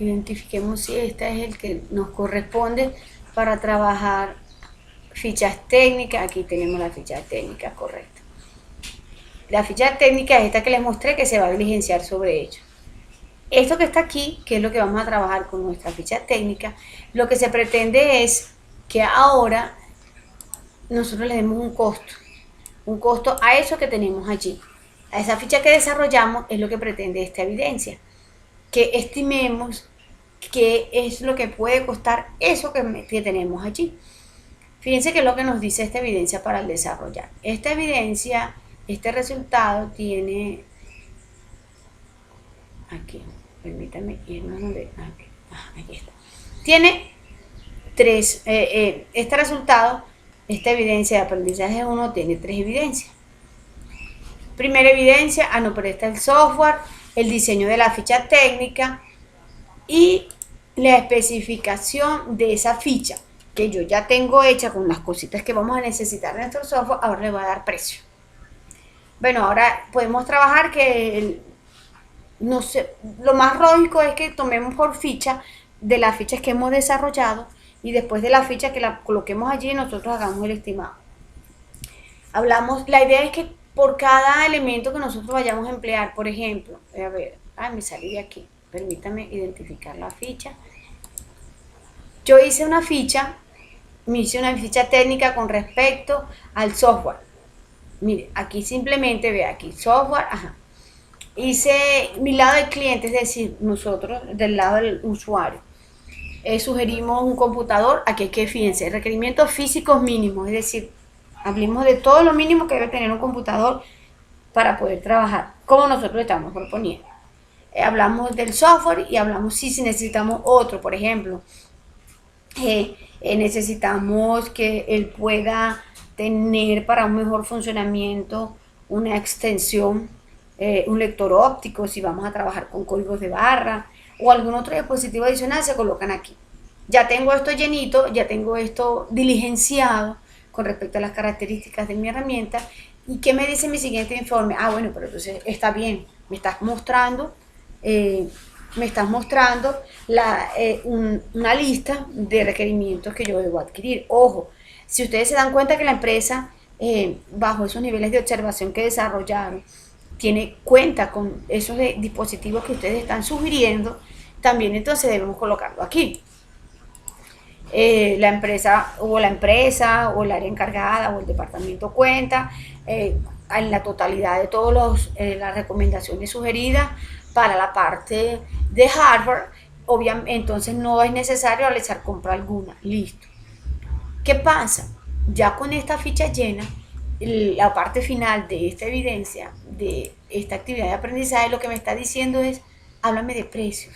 identifiquemos si este es el que nos corresponde para trabajar fichas técnicas. Aquí tenemos la ficha técnica correcta. La ficha técnica es esta que les mostré, que se va a diligenciar sobre ello. Esto que está aquí, que es lo que vamos a trabajar con nuestra ficha técnica, lo que se pretende es que ahora nosotros le demos un costo a eso que tenemos allí. A esa ficha que desarrollamos es lo que pretende esta evidencia, que estimemos qué es lo que puede costar eso que tenemos allí. Fíjense que es lo que nos dice esta evidencia para el desarrollar. Esta evidencia, este resultado tiene, aquí, permítanme irnos donde, aquí está. Tiene tres, este resultado, esta evidencia de aprendizaje 1 tiene tres evidencias. Primera evidencia, no, pero está el software, el diseño de la ficha técnica y la especificación de esa ficha que yo ya tengo hecha con las cositas que vamos a necesitar de nuestro software. Ahora le voy a dar precio. Bueno, ahora podemos trabajar que no sé, lo más lógico es que tomemos por ficha de las fichas que hemos desarrollado y después de la ficha que la coloquemos allí nosotros hagamos el estimado. La idea es que por cada elemento que nosotros vayamos a emplear, por ejemplo, a ver, me salí de aquí, permítame identificar la ficha. Yo hice una ficha, me hice una ficha técnica con respecto al software. Mire, aquí simplemente ve aquí, software, hice mi lado del cliente, es decir, nosotros del lado del usuario. Sugerimos un computador, aquí hay que, fíjense, requerimientos físicos mínimos, es decir, hablemos de todo lo mínimo que debe tener un computador para poder trabajar, como nosotros estamos proponiendo. Hablamos del software y hablamos si necesitamos otro, por ejemplo, necesitamos que él pueda tener para un mejor funcionamiento una extensión, un lector óptico, si vamos a trabajar con códigos de barra o algún otro dispositivo adicional, se colocan aquí. Ya tengo esto llenito, ya tengo esto diligenciado con respecto a las características de mi herramienta. ¿Y qué me dice mi siguiente informe? Bueno, pero entonces está bien, me estás mostrando una lista de requerimientos que yo debo adquirir. Ojo, si ustedes se dan cuenta que la empresa, bajo esos niveles de observación que desarrollaron, tiene cuenta con esos dispositivos que ustedes están sugiriendo, también entonces debemos colocarlo aquí. La empresa o el área encargada o el departamento cuenta en la totalidad de todas las recomendaciones sugeridas para la parte de hardware. Obviamente, entonces no es necesario realizar compra alguna. Listo. ¿Qué pasa? Ya con esta ficha llena, la parte final de esta evidencia, de esta actividad de aprendizaje, lo que me está diciendo es, háblame de precios.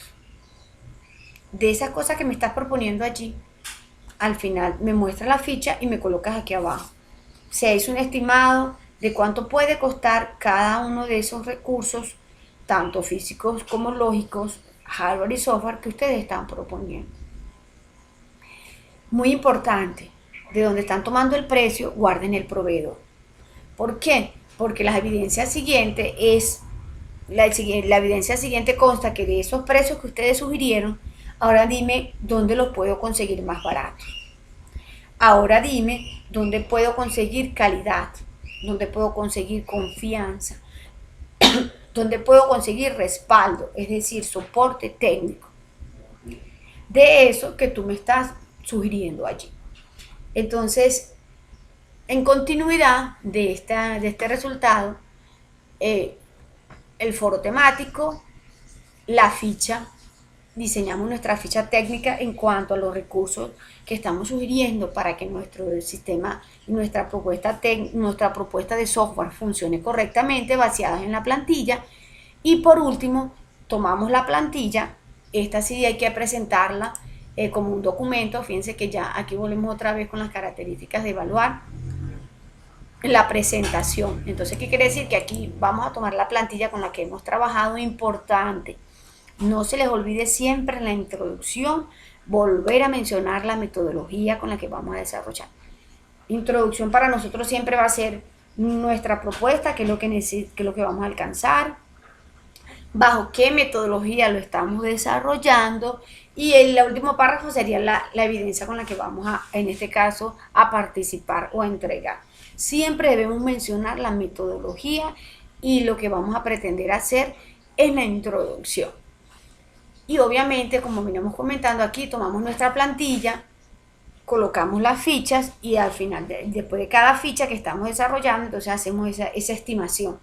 De esas cosas que me estás proponiendo allí, al final me muestra la ficha y me colocas aquí abajo. Se hizo un estimado de cuánto puede costar cada uno de esos recursos, tanto físicos como lógicos, hardware y software que ustedes están proponiendo. Muy importante, de donde están tomando el precio, guarden el proveedor. ¿Por qué? Porque la evidencia siguiente consta que de esos precios que ustedes sugirieron, Ahora dime dónde los puedo conseguir más barato. Ahora dime dónde puedo conseguir calidad, dónde puedo conseguir confianza, dónde puedo conseguir respaldo, es decir, soporte técnico de eso que tú me estás sugiriendo allí. Entonces, en continuidad de este resultado, eh, el foro temático, la ficha, diseñamos nuestra ficha técnica en cuanto a los recursos que estamos sugiriendo para que nuestro sistema, nuestra propuesta de software funcione correctamente basada en la plantilla. Y por último, tomamos la plantilla, esta sí hay que presentarla como un documento. Fíjense que ya aquí volvemos otra vez con las características de evaluar la presentación. Entonces, ¿qué quiere decir? Que aquí vamos a tomar la plantilla con la que hemos trabajado. Importante, no se les olvide siempre en la introducción volver a mencionar la metodología con la que vamos a desarrollar. Introducción para nosotros siempre va a ser nuestra propuesta, qué es lo que qué es lo que vamos a alcanzar, bajo qué metodología lo estamos desarrollando, y el último párrafo sería la evidencia con la que vamos a, en este caso, a participar o a entregar. Siempre debemos mencionar la metodología y lo que vamos a pretender hacer en la introducción. Y obviamente, como venimos comentando aquí, tomamos nuestra plantilla, colocamos las fichas y al final, después de cada ficha que estamos desarrollando, entonces hacemos esa estimación.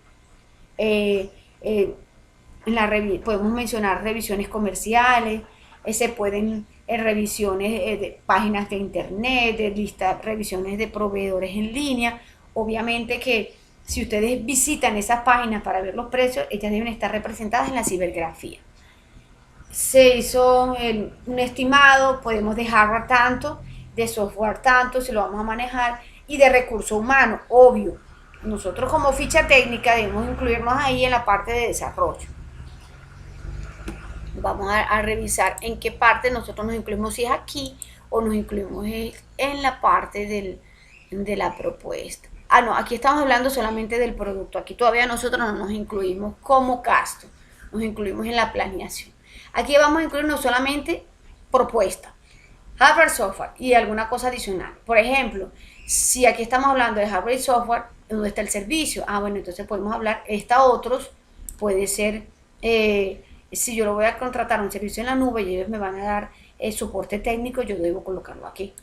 Podemos mencionar revisiones comerciales, se pueden revisiones de páginas de internet, revisiones de proveedores en línea. Obviamente que si ustedes visitan esas páginas para ver los precios, ellas deben estar representadas en la cibergrafía. Se hizo un estimado, podemos de hardware tanto, de software tanto, si lo vamos a manejar, y de recursos humanos, obvio. Nosotros como ficha técnica debemos incluirnos ahí en la parte de desarrollo. Vamos a revisar en qué parte nosotros nos incluimos, si es aquí o nos incluimos en la parte de la propuesta. No, aquí estamos hablando solamente del producto. Aquí todavía nosotros no nos incluimos como gasto, nos incluimos en la planeación. Aquí vamos a incluirnos solamente propuesta, hardware, software y alguna cosa adicional. Por ejemplo, si aquí estamos hablando de hardware y software, ¿dónde está el servicio? Bueno, entonces podemos hablar, otros, puede ser, si yo lo voy a contratar un servicio en la nube y ellos me van a dar soporte técnico, yo debo colocarlo aquí.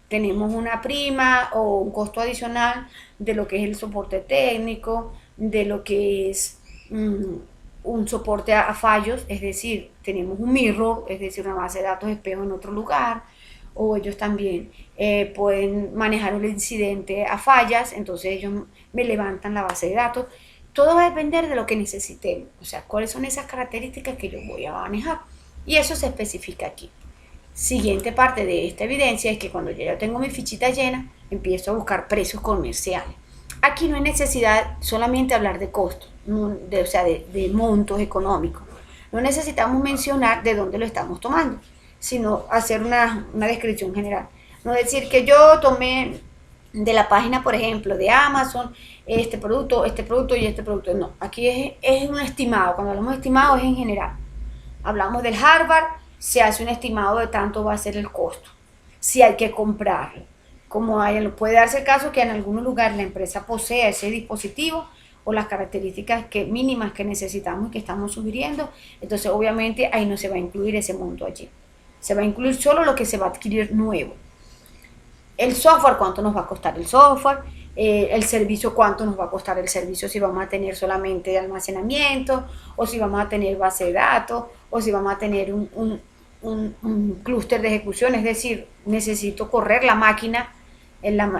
Tenemos una prima o un costo adicional de lo que es el soporte técnico, de lo que es un soporte a fallos, es decir, tenemos un mirror, es decir, una base de datos espejo en otro lugar, o ellos también pueden manejar un incidente a fallas, entonces ellos me levantan la base de datos. Todo va a depender de lo que necesitemos, o sea, cuáles son esas características que yo voy a manejar, y eso se especifica aquí. Siguiente parte de esta evidencia es que cuando yo ya tengo mi fichita llena, empiezo a buscar precios comerciales. Aquí no hay necesidad solamente hablar de costos, o sea, de montos económicos. No necesitamos mencionar de dónde lo estamos tomando, sino hacer una descripción general. No decir que yo tomé de la página, por ejemplo, de Amazon, este producto y este producto. No, aquí es un estimado. Cuando hablamos de estimado es en general. Hablamos del hardware, se hace un estimado de tanto va a ser el costo, si hay que comprarlo. Como puede darse el caso que en algún lugar la empresa posea ese dispositivo o las características mínimas que necesitamos y que estamos sugiriendo, entonces obviamente ahí no se va a incluir ese monto allí. Se va a incluir solo lo que se va a adquirir nuevo. El software, cuánto nos va a costar el software, el servicio, cuánto nos va a costar el servicio, si vamos a tener solamente almacenamiento, o si vamos a tener base de datos, o si vamos a tener un clúster de ejecución, es decir, necesito correr la máquina,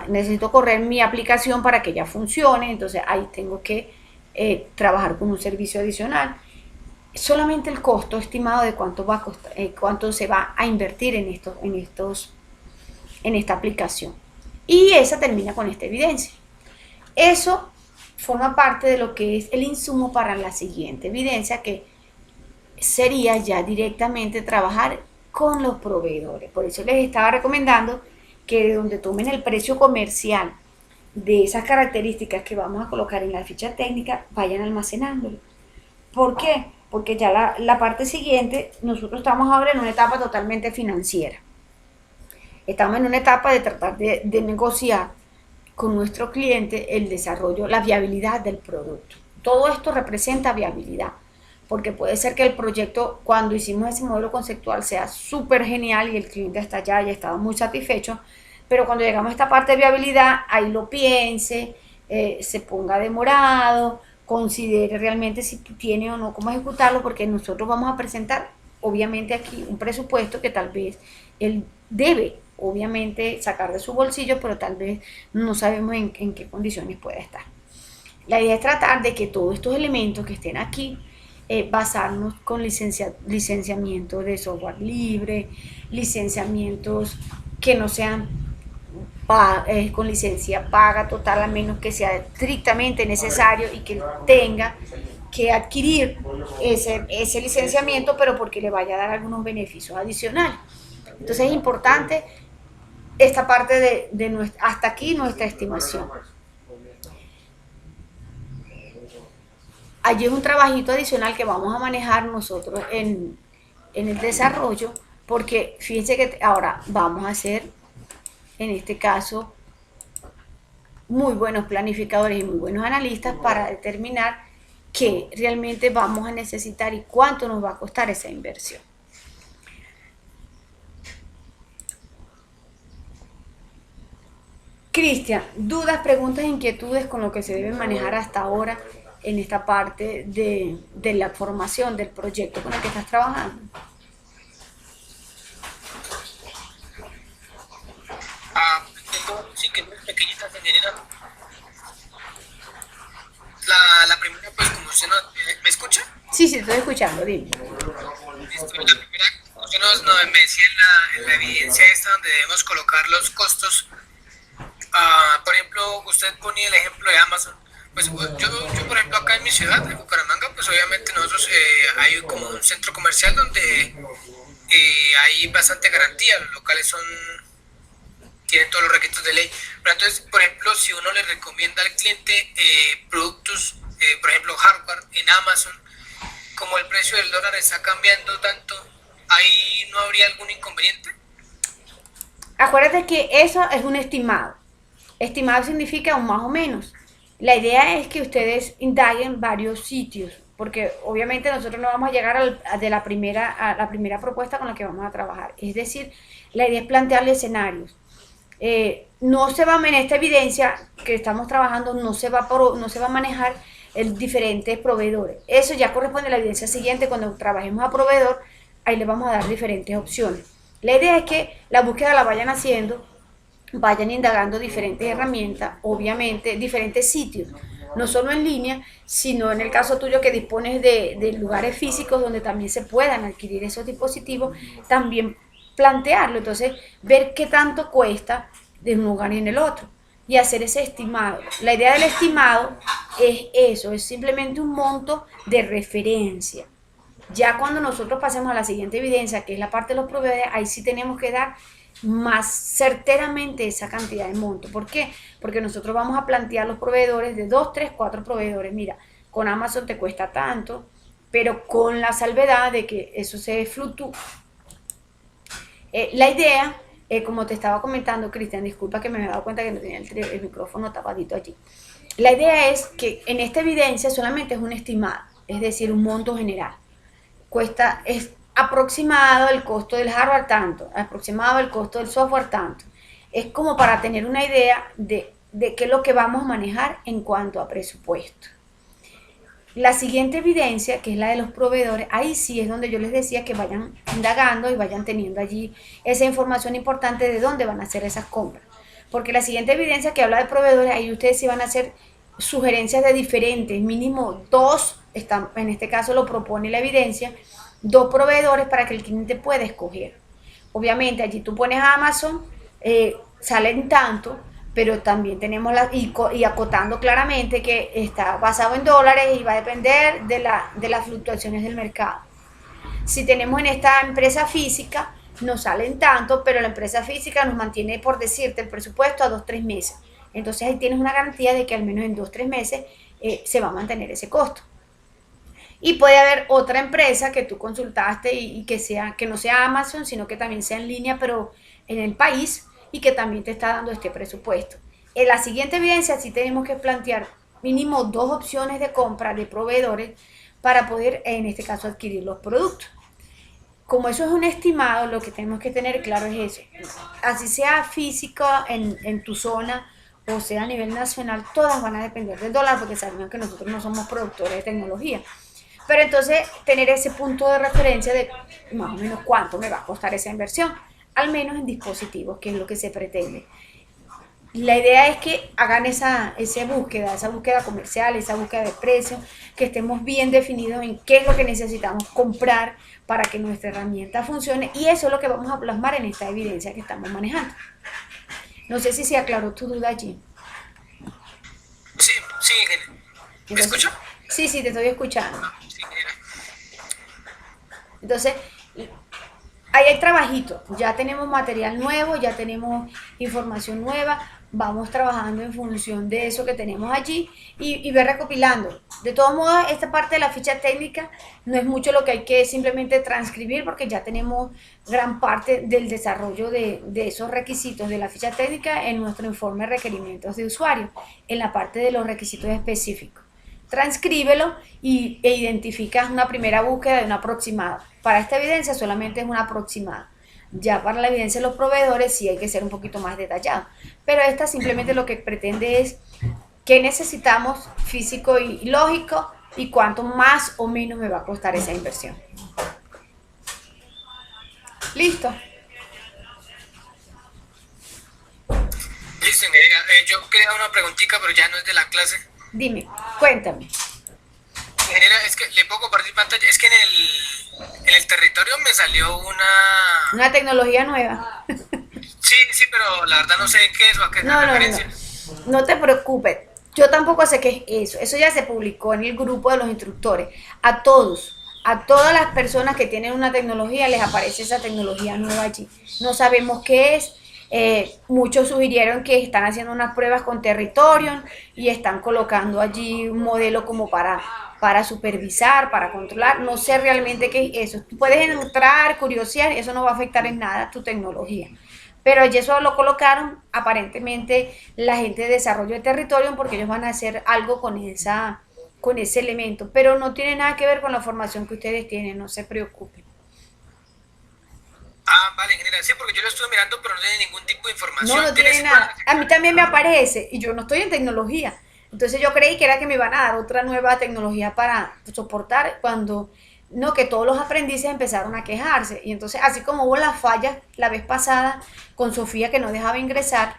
necesito correr mi aplicación para que ya funcione, entonces ahí tengo que trabajar con un servicio adicional. Solamente el costo estimado de cuánto va a costar, cuánto se va a invertir en esta aplicación. Y esa termina con esta evidencia. Eso forma parte de lo que es el insumo para la siguiente evidencia, que sería ya directamente trabajar con los proveedores. Por eso les estaba recomendando que de donde tomen el precio comercial de esas características que vamos a colocar en la ficha técnica, vayan almacenándolo. ¿Por qué? porque ya la parte siguiente, nosotros estamos ahora en una etapa totalmente financiera. Estamos en una etapa de tratar de negociar con nuestro cliente el desarrollo, la viabilidad del producto. Todo esto representa viabilidad, porque puede ser que el proyecto, cuando hicimos ese modelo conceptual, sea súper genial y el cliente está allá y estaba muy satisfecho, pero cuando llegamos a esta parte de viabilidad, ahí lo piense, se ponga demorado, considere realmente si tiene o no cómo ejecutarlo, porque nosotros vamos a presentar, obviamente, aquí un presupuesto que tal vez él debe, obviamente, sacar de su bolsillo, pero tal vez no sabemos en qué condiciones puede estar. La idea es tratar de que todos estos elementos que estén aquí, basarnos con licenciamiento de software libre, licenciamientos que no sean con licencia paga total, a menos que sea estrictamente necesario y que tenga que adquirir ese licenciamiento, pero porque le vaya a dar algunos beneficios adicionales. Entonces es importante esta parte hasta aquí nuestra estimación. Allí es un trabajito adicional que vamos a manejar nosotros en el desarrollo, porque fíjense que ahora vamos a hacer, en este caso, muy buenos planificadores y muy buenos analistas para determinar qué realmente vamos a necesitar y cuánto nos va a costar esa inversión. Cristian, dudas, preguntas, inquietudes con lo que se debe manejar hasta ahora en esta parte de la formación del proyecto con el que estás trabajando. Tengo sí que muy pequeñitas, señorita. La primera, pues como usted no, ¿me escucha? Sí, sí, estoy escuchando, dime. Listo. La primera, usted me decía en la evidencia esta donde debemos colocar los costos. Por ejemplo, usted ponía el ejemplo de Amazon. Pues yo, por ejemplo, acá en mi ciudad, en Bucaramanga, pues obviamente nosotros hay como un centro comercial donde hay bastante garantía. Los locales tienen todos los requisitos de ley. Pero entonces, por ejemplo, si uno le recomienda al cliente productos, por ejemplo, hardware en Amazon, como el precio del dólar está cambiando tanto, ¿ahí no habría algún inconveniente? Acuérdate que eso es un estimado. Estimado significa un más o menos. La idea es que ustedes indaguen varios sitios, porque obviamente nosotros no vamos a llegar a la primera propuesta con la que vamos a trabajar. Es decir, la idea es plantearle escenarios. No se va en esta evidencia que estamos trabajando, no se va a manejar diferentes proveedores. Eso ya corresponde a la evidencia siguiente. Cuando trabajemos a proveedor, ahí le vamos a dar diferentes opciones. La idea es que la búsqueda la vayan haciendo, vayan indagando diferentes herramientas, obviamente diferentes sitios, no solo en línea, sino en el caso tuyo que dispones de lugares físicos donde también se puedan adquirir esos dispositivos, también plantearlo, entonces ver qué tanto cuesta de un lugar y en el otro y hacer ese estimado. La idea del estimado es eso, es simplemente un monto de referencia. Ya cuando nosotros pasemos a la siguiente evidencia, que es la parte de los proveedores, ahí sí tenemos que dar más certeramente esa cantidad de monto. ¿Por qué? Porque nosotros vamos a plantear los proveedores de 2, 3, 4 proveedores. Mira, con Amazon te cuesta tanto, pero con la salvedad de que eso se fluctúa. La idea, como te estaba comentando, Cristian, disculpa que me había dado cuenta que no tenía el micrófono tapadito allí. La idea es que en esta evidencia solamente es un estimado, es decir, un monto general. Es aproximado el costo del hardware tanto, aproximado el costo del software tanto. Es como para tener una idea de qué es lo que vamos a manejar en cuanto a presupuesto. La siguiente evidencia, que es la de los proveedores, ahí sí es donde yo les decía que vayan indagando y vayan teniendo allí esa información importante de dónde van a hacer esas compras. Porque la siguiente evidencia que habla de proveedores, ahí ustedes sí van a hacer sugerencias de diferentes, mínimo 2, en este caso lo propone la evidencia, 2 proveedores para que el cliente pueda escoger. Obviamente allí tú pones a Amazon, salen tanto, pero también tenemos y acotando claramente que está basado en dólares y va a depender de las fluctuaciones del mercado. Si tenemos en esta empresa física, no salen tanto, pero la empresa física nos mantiene, por decirte, el presupuesto a 2-3 meses. Entonces ahí tienes una garantía de que al menos en 2-3 meses se va a mantener ese costo. Y puede haber otra empresa que tú consultaste y que no sea Amazon, sino que también sea en línea, pero en el país y que también te está dando este presupuesto. En la siguiente evidencia sí tenemos que plantear mínimo dos opciones de compra de proveedores para poder, en este caso, adquirir los productos. Como eso es un estimado, lo que tenemos que tener claro es eso. Así sea físico en tu zona o sea a nivel nacional, todas van a depender del dólar porque sabemos que nosotros no somos productores de tecnología. Pero entonces tener ese punto de referencia de más o menos cuánto me va a costar esa inversión, al menos en dispositivos, que es lo que se pretende. La idea es que hagan esa búsqueda comercial, esa búsqueda de precios, que estemos bien definidos en qué es lo que necesitamos comprar para que nuestra herramienta funcione y eso es lo que vamos a plasmar en esta evidencia que estamos manejando. No sé si se aclaró tu duda allí. Sí, sí, ¿me Entonces, escucha? sí, sí, te estoy escuchando. Sí, ingeniera. Entonces, ahí hay trabajito, ya tenemos material nuevo, ya tenemos información nueva, vamos trabajando en función de eso que tenemos allí y ver recopilando. De todos modos, esta parte de la ficha técnica no es mucho lo que hay que simplemente transcribir porque ya tenemos gran parte del desarrollo de esos requisitos de la ficha técnica en nuestro informe de requerimientos de usuario, en la parte de los requisitos específicos. Transcríbelo e identificas una primera búsqueda de una aproximada. Para esta evidencia solamente es una aproximada. Ya para la evidencia de los proveedores sí hay que ser un poquito más detallado. Pero esta simplemente lo que pretende es qué necesitamos físico y lógico y cuánto más o menos me va a costar esa inversión. Listo. Listo, ingeniera. Yo quería una preguntita, pero ya no es de la clase. Dime, cuéntame. Ingeniera, es que le puedo compartir pantalla. Es que en el territorio me salió una... Una tecnología nueva. Sí, sí, pero la verdad no sé qué es o a qué es la No, no, no. referencia. No te preocupes. Yo tampoco sé qué es eso. Eso ya se publicó en el grupo de los instructores. A todas las personas que tienen una tecnología les aparece esa tecnología nueva allí. No sabemos qué es. Muchos sugirieron que están haciendo unas pruebas con Territorium y están colocando allí un modelo como para supervisar, para controlar. No sé realmente qué es eso. Tú puedes entrar, curiosear, eso no va a afectar en nada tu tecnología. Pero allí eso lo colocaron aparentemente la gente de desarrollo de territorio porque ellos van a hacer algo con ese elemento. Pero no tiene nada que ver con la formación que ustedes tienen, no se preocupen. Ah, vale, ingeniera. Sí, porque yo lo estuve mirando, pero no tiene ningún tipo de No, información. no Tiene tiene ese para... nada. A mí también me aparece y yo no estoy en tecnología. Entonces yo creí que era que me iban a dar otra nueva tecnología para soportar cuando no, que todos los aprendices empezaron a quejarse. Y entonces, así como hubo las fallas la vez pasada con Sofía que no dejaba ingresar,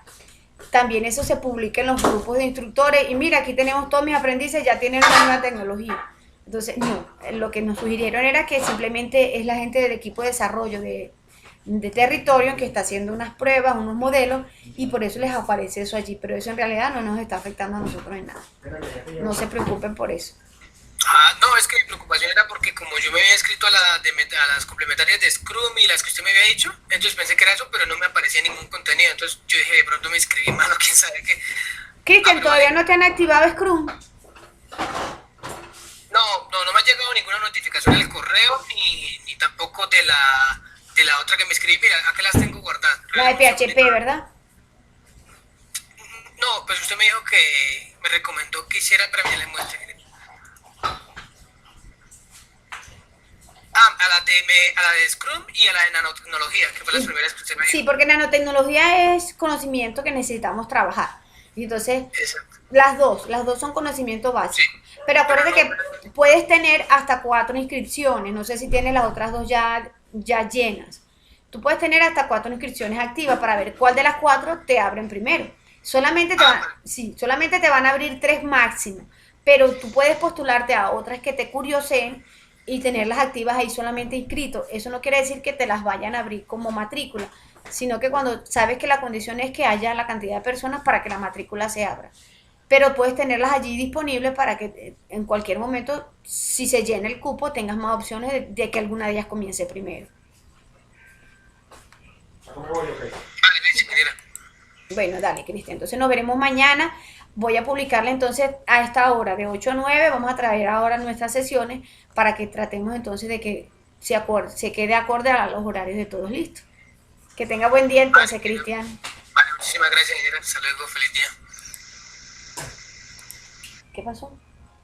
también eso se publica en los grupos de instructores. Y mira, aquí tenemos todos mis aprendices, ya tienen una nueva tecnología. Entonces, no, lo que nos sugirieron era que simplemente es la gente del equipo de desarrollo de territorio que está haciendo unas pruebas, unos modelos, y por eso les aparece eso allí. Pero eso en realidad no nos está afectando a nosotros en nada. No se preocupen por eso. Ah, no, es que mi preocupación era porque como yo me había inscrito a las complementarias de Scrum y las que usted me había dicho, entonces pensé que era eso, pero no me aparecía ningún contenido. Entonces yo dije, de pronto me inscribí mal o quién sabe qué. Ah, Cristian, pero ¿todavía vale. no te han activado Scrum? No me ha llegado ninguna notificación del correo ni tampoco de la otra que me escribí. Mira, acá las tengo guardadas. La de Regálame un segundito. PHP, ¿verdad? No, pues usted me dijo que me recomendó que hiciera, pero ya le muestro. Ah, a la de Scrum y a la de nanotecnología, que fue las primeras que usted me Sí, dijo. porque nanotecnología es conocimiento que necesitamos trabajar. Y entonces, Exacto. las dos son conocimientos Sí. básicos. Pero Pero acuérdate no, que puedes tener hasta 4 inscripciones. No sé si tienes las otras dos ya llenas. Tú puedes tener hasta 4 inscripciones activas para ver cuál de las 4 te abren primero. ah, vale. Sí, solamente te van a abrir 3 máximo. Pero tú puedes postularte a otras que te curioseen y tenerlas activas ahí solamente inscrito. Eso no quiere decir que te las vayan a abrir como matrícula, sino que cuando sabes que la condición es que haya la cantidad de personas para que la matrícula se abra. Pero puedes tenerlas allí disponibles para que en cualquier momento, si se llena el cupo, tengas más opciones de que alguna de ellas comience primero. Vale, me dice, ingeniera. Bueno, dale, Cristian. Entonces nos veremos mañana. Voy a publicarla entonces a esta hora, de 8 a 9. Vamos a traer ahora nuestras sesiones para que tratemos entonces de que se quede acorde a los horarios de todos listos. Que tenga buen día Vale, entonces, Cristian. vale, muchísimas gracias, Ingeniera. Hasta luego, feliz día. ¿Qué pasó?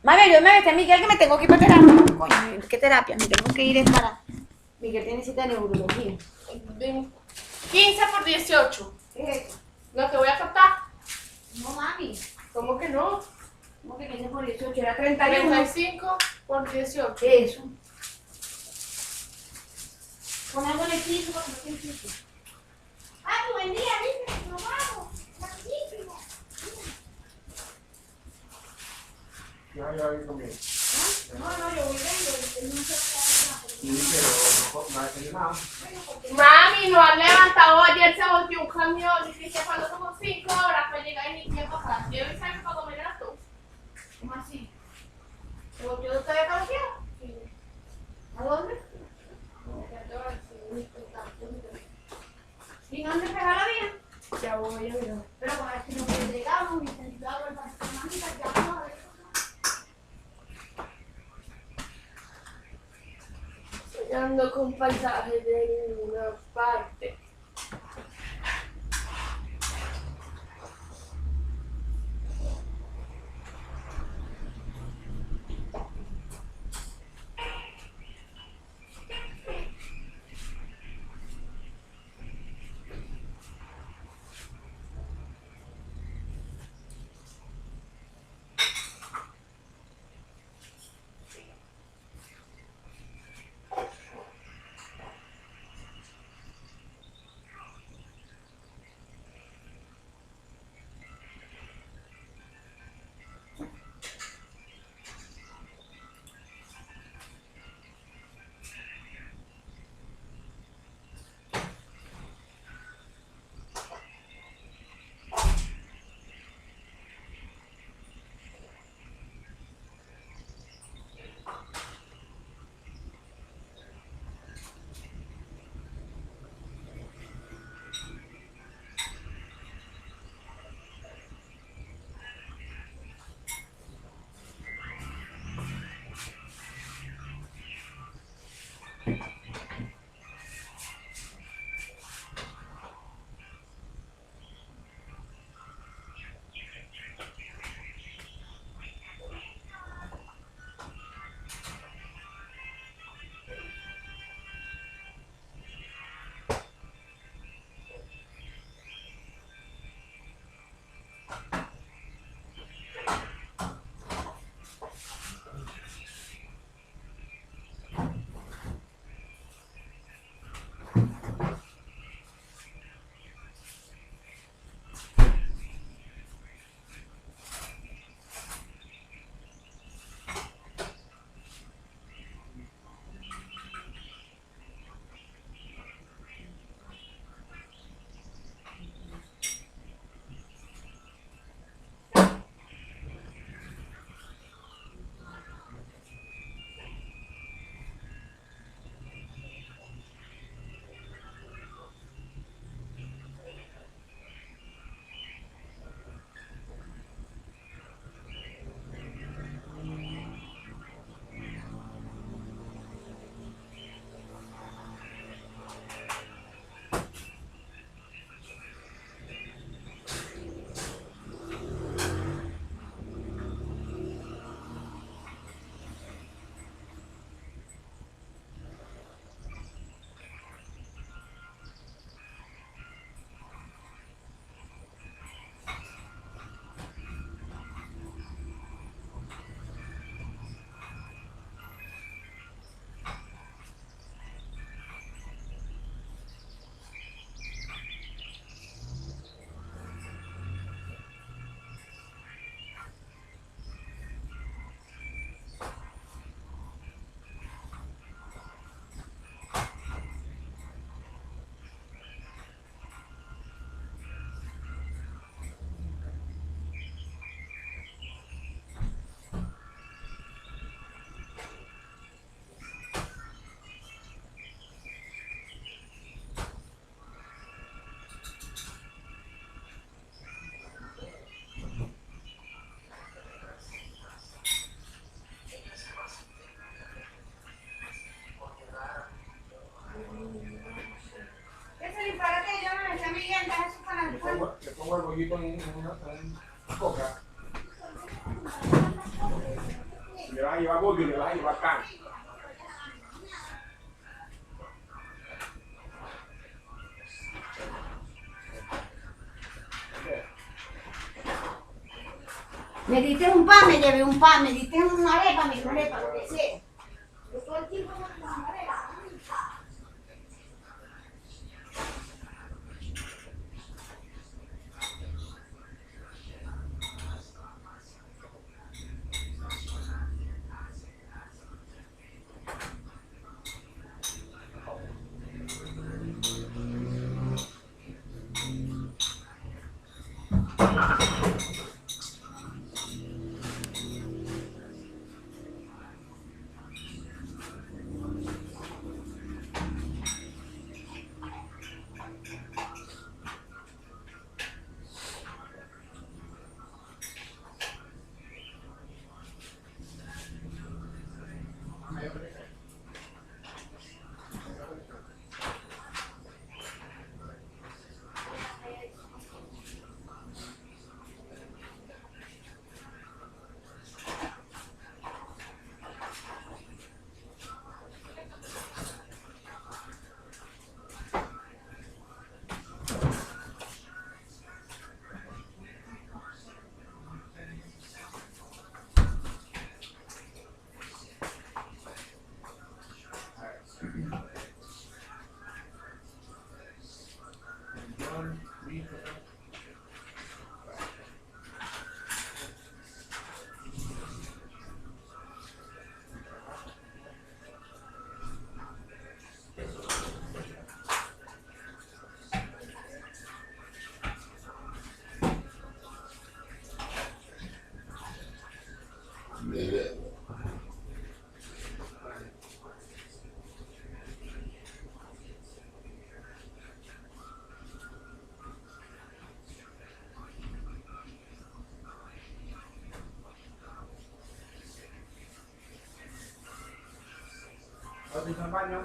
Mami, yo me metí a Miguel que me tengo que ir para terapia. Coño, ¿qué terapia? Me tengo que ir es para... Miguel tiene cita de neurología. 15 por 18. ¿Qué es eso? ¿No te voy a captar? No, mami. ¿Cómo que no? ¿Cómo que 15 por 18? Era 31. 35 por 18. ¿Qué es eso? Pon algo en el piso porque no tiene piso. Ah, tu buen día, ¿viste? Nos vamos. Rapidísimo. Ya vi conmigo. No, yo voy viendo. No Sí, pero no hay que nada. Mami, no has levantado. Ayer se volteó un camión y dice cuando somos 5 horas para llegar y ni tiempo acá. Yo hoy salgo para comer a las 2. ¿Cómo así? ¿Te volteó usted de cabecera? Sí. ¿A dónde? Ya te voy a decir. ¿Y dónde pega la vía? Ya voy a ver. Pero para que nos llegamos y sentado el pastor, ya vamos a ver. Soñando con paisajes de ninguna parte. le pongo el bollito en una coca. Le vas a llevar bollo y le vas a llevar pan. Me diste un pan, me llevé un pan, me diste una arepa, me di una arepa, lo que sea. Yo todo el tiempo con una arepa. ¿Vas a ir al baño?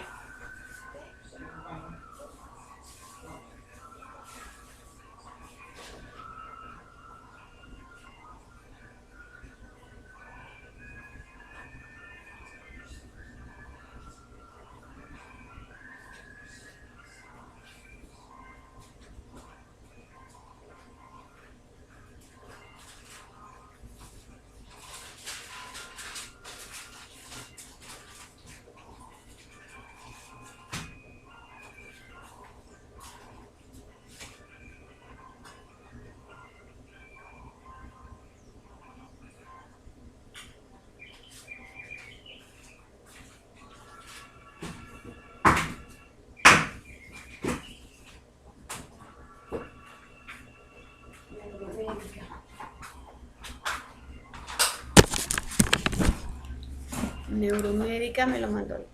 Neuromédica me lo mandó el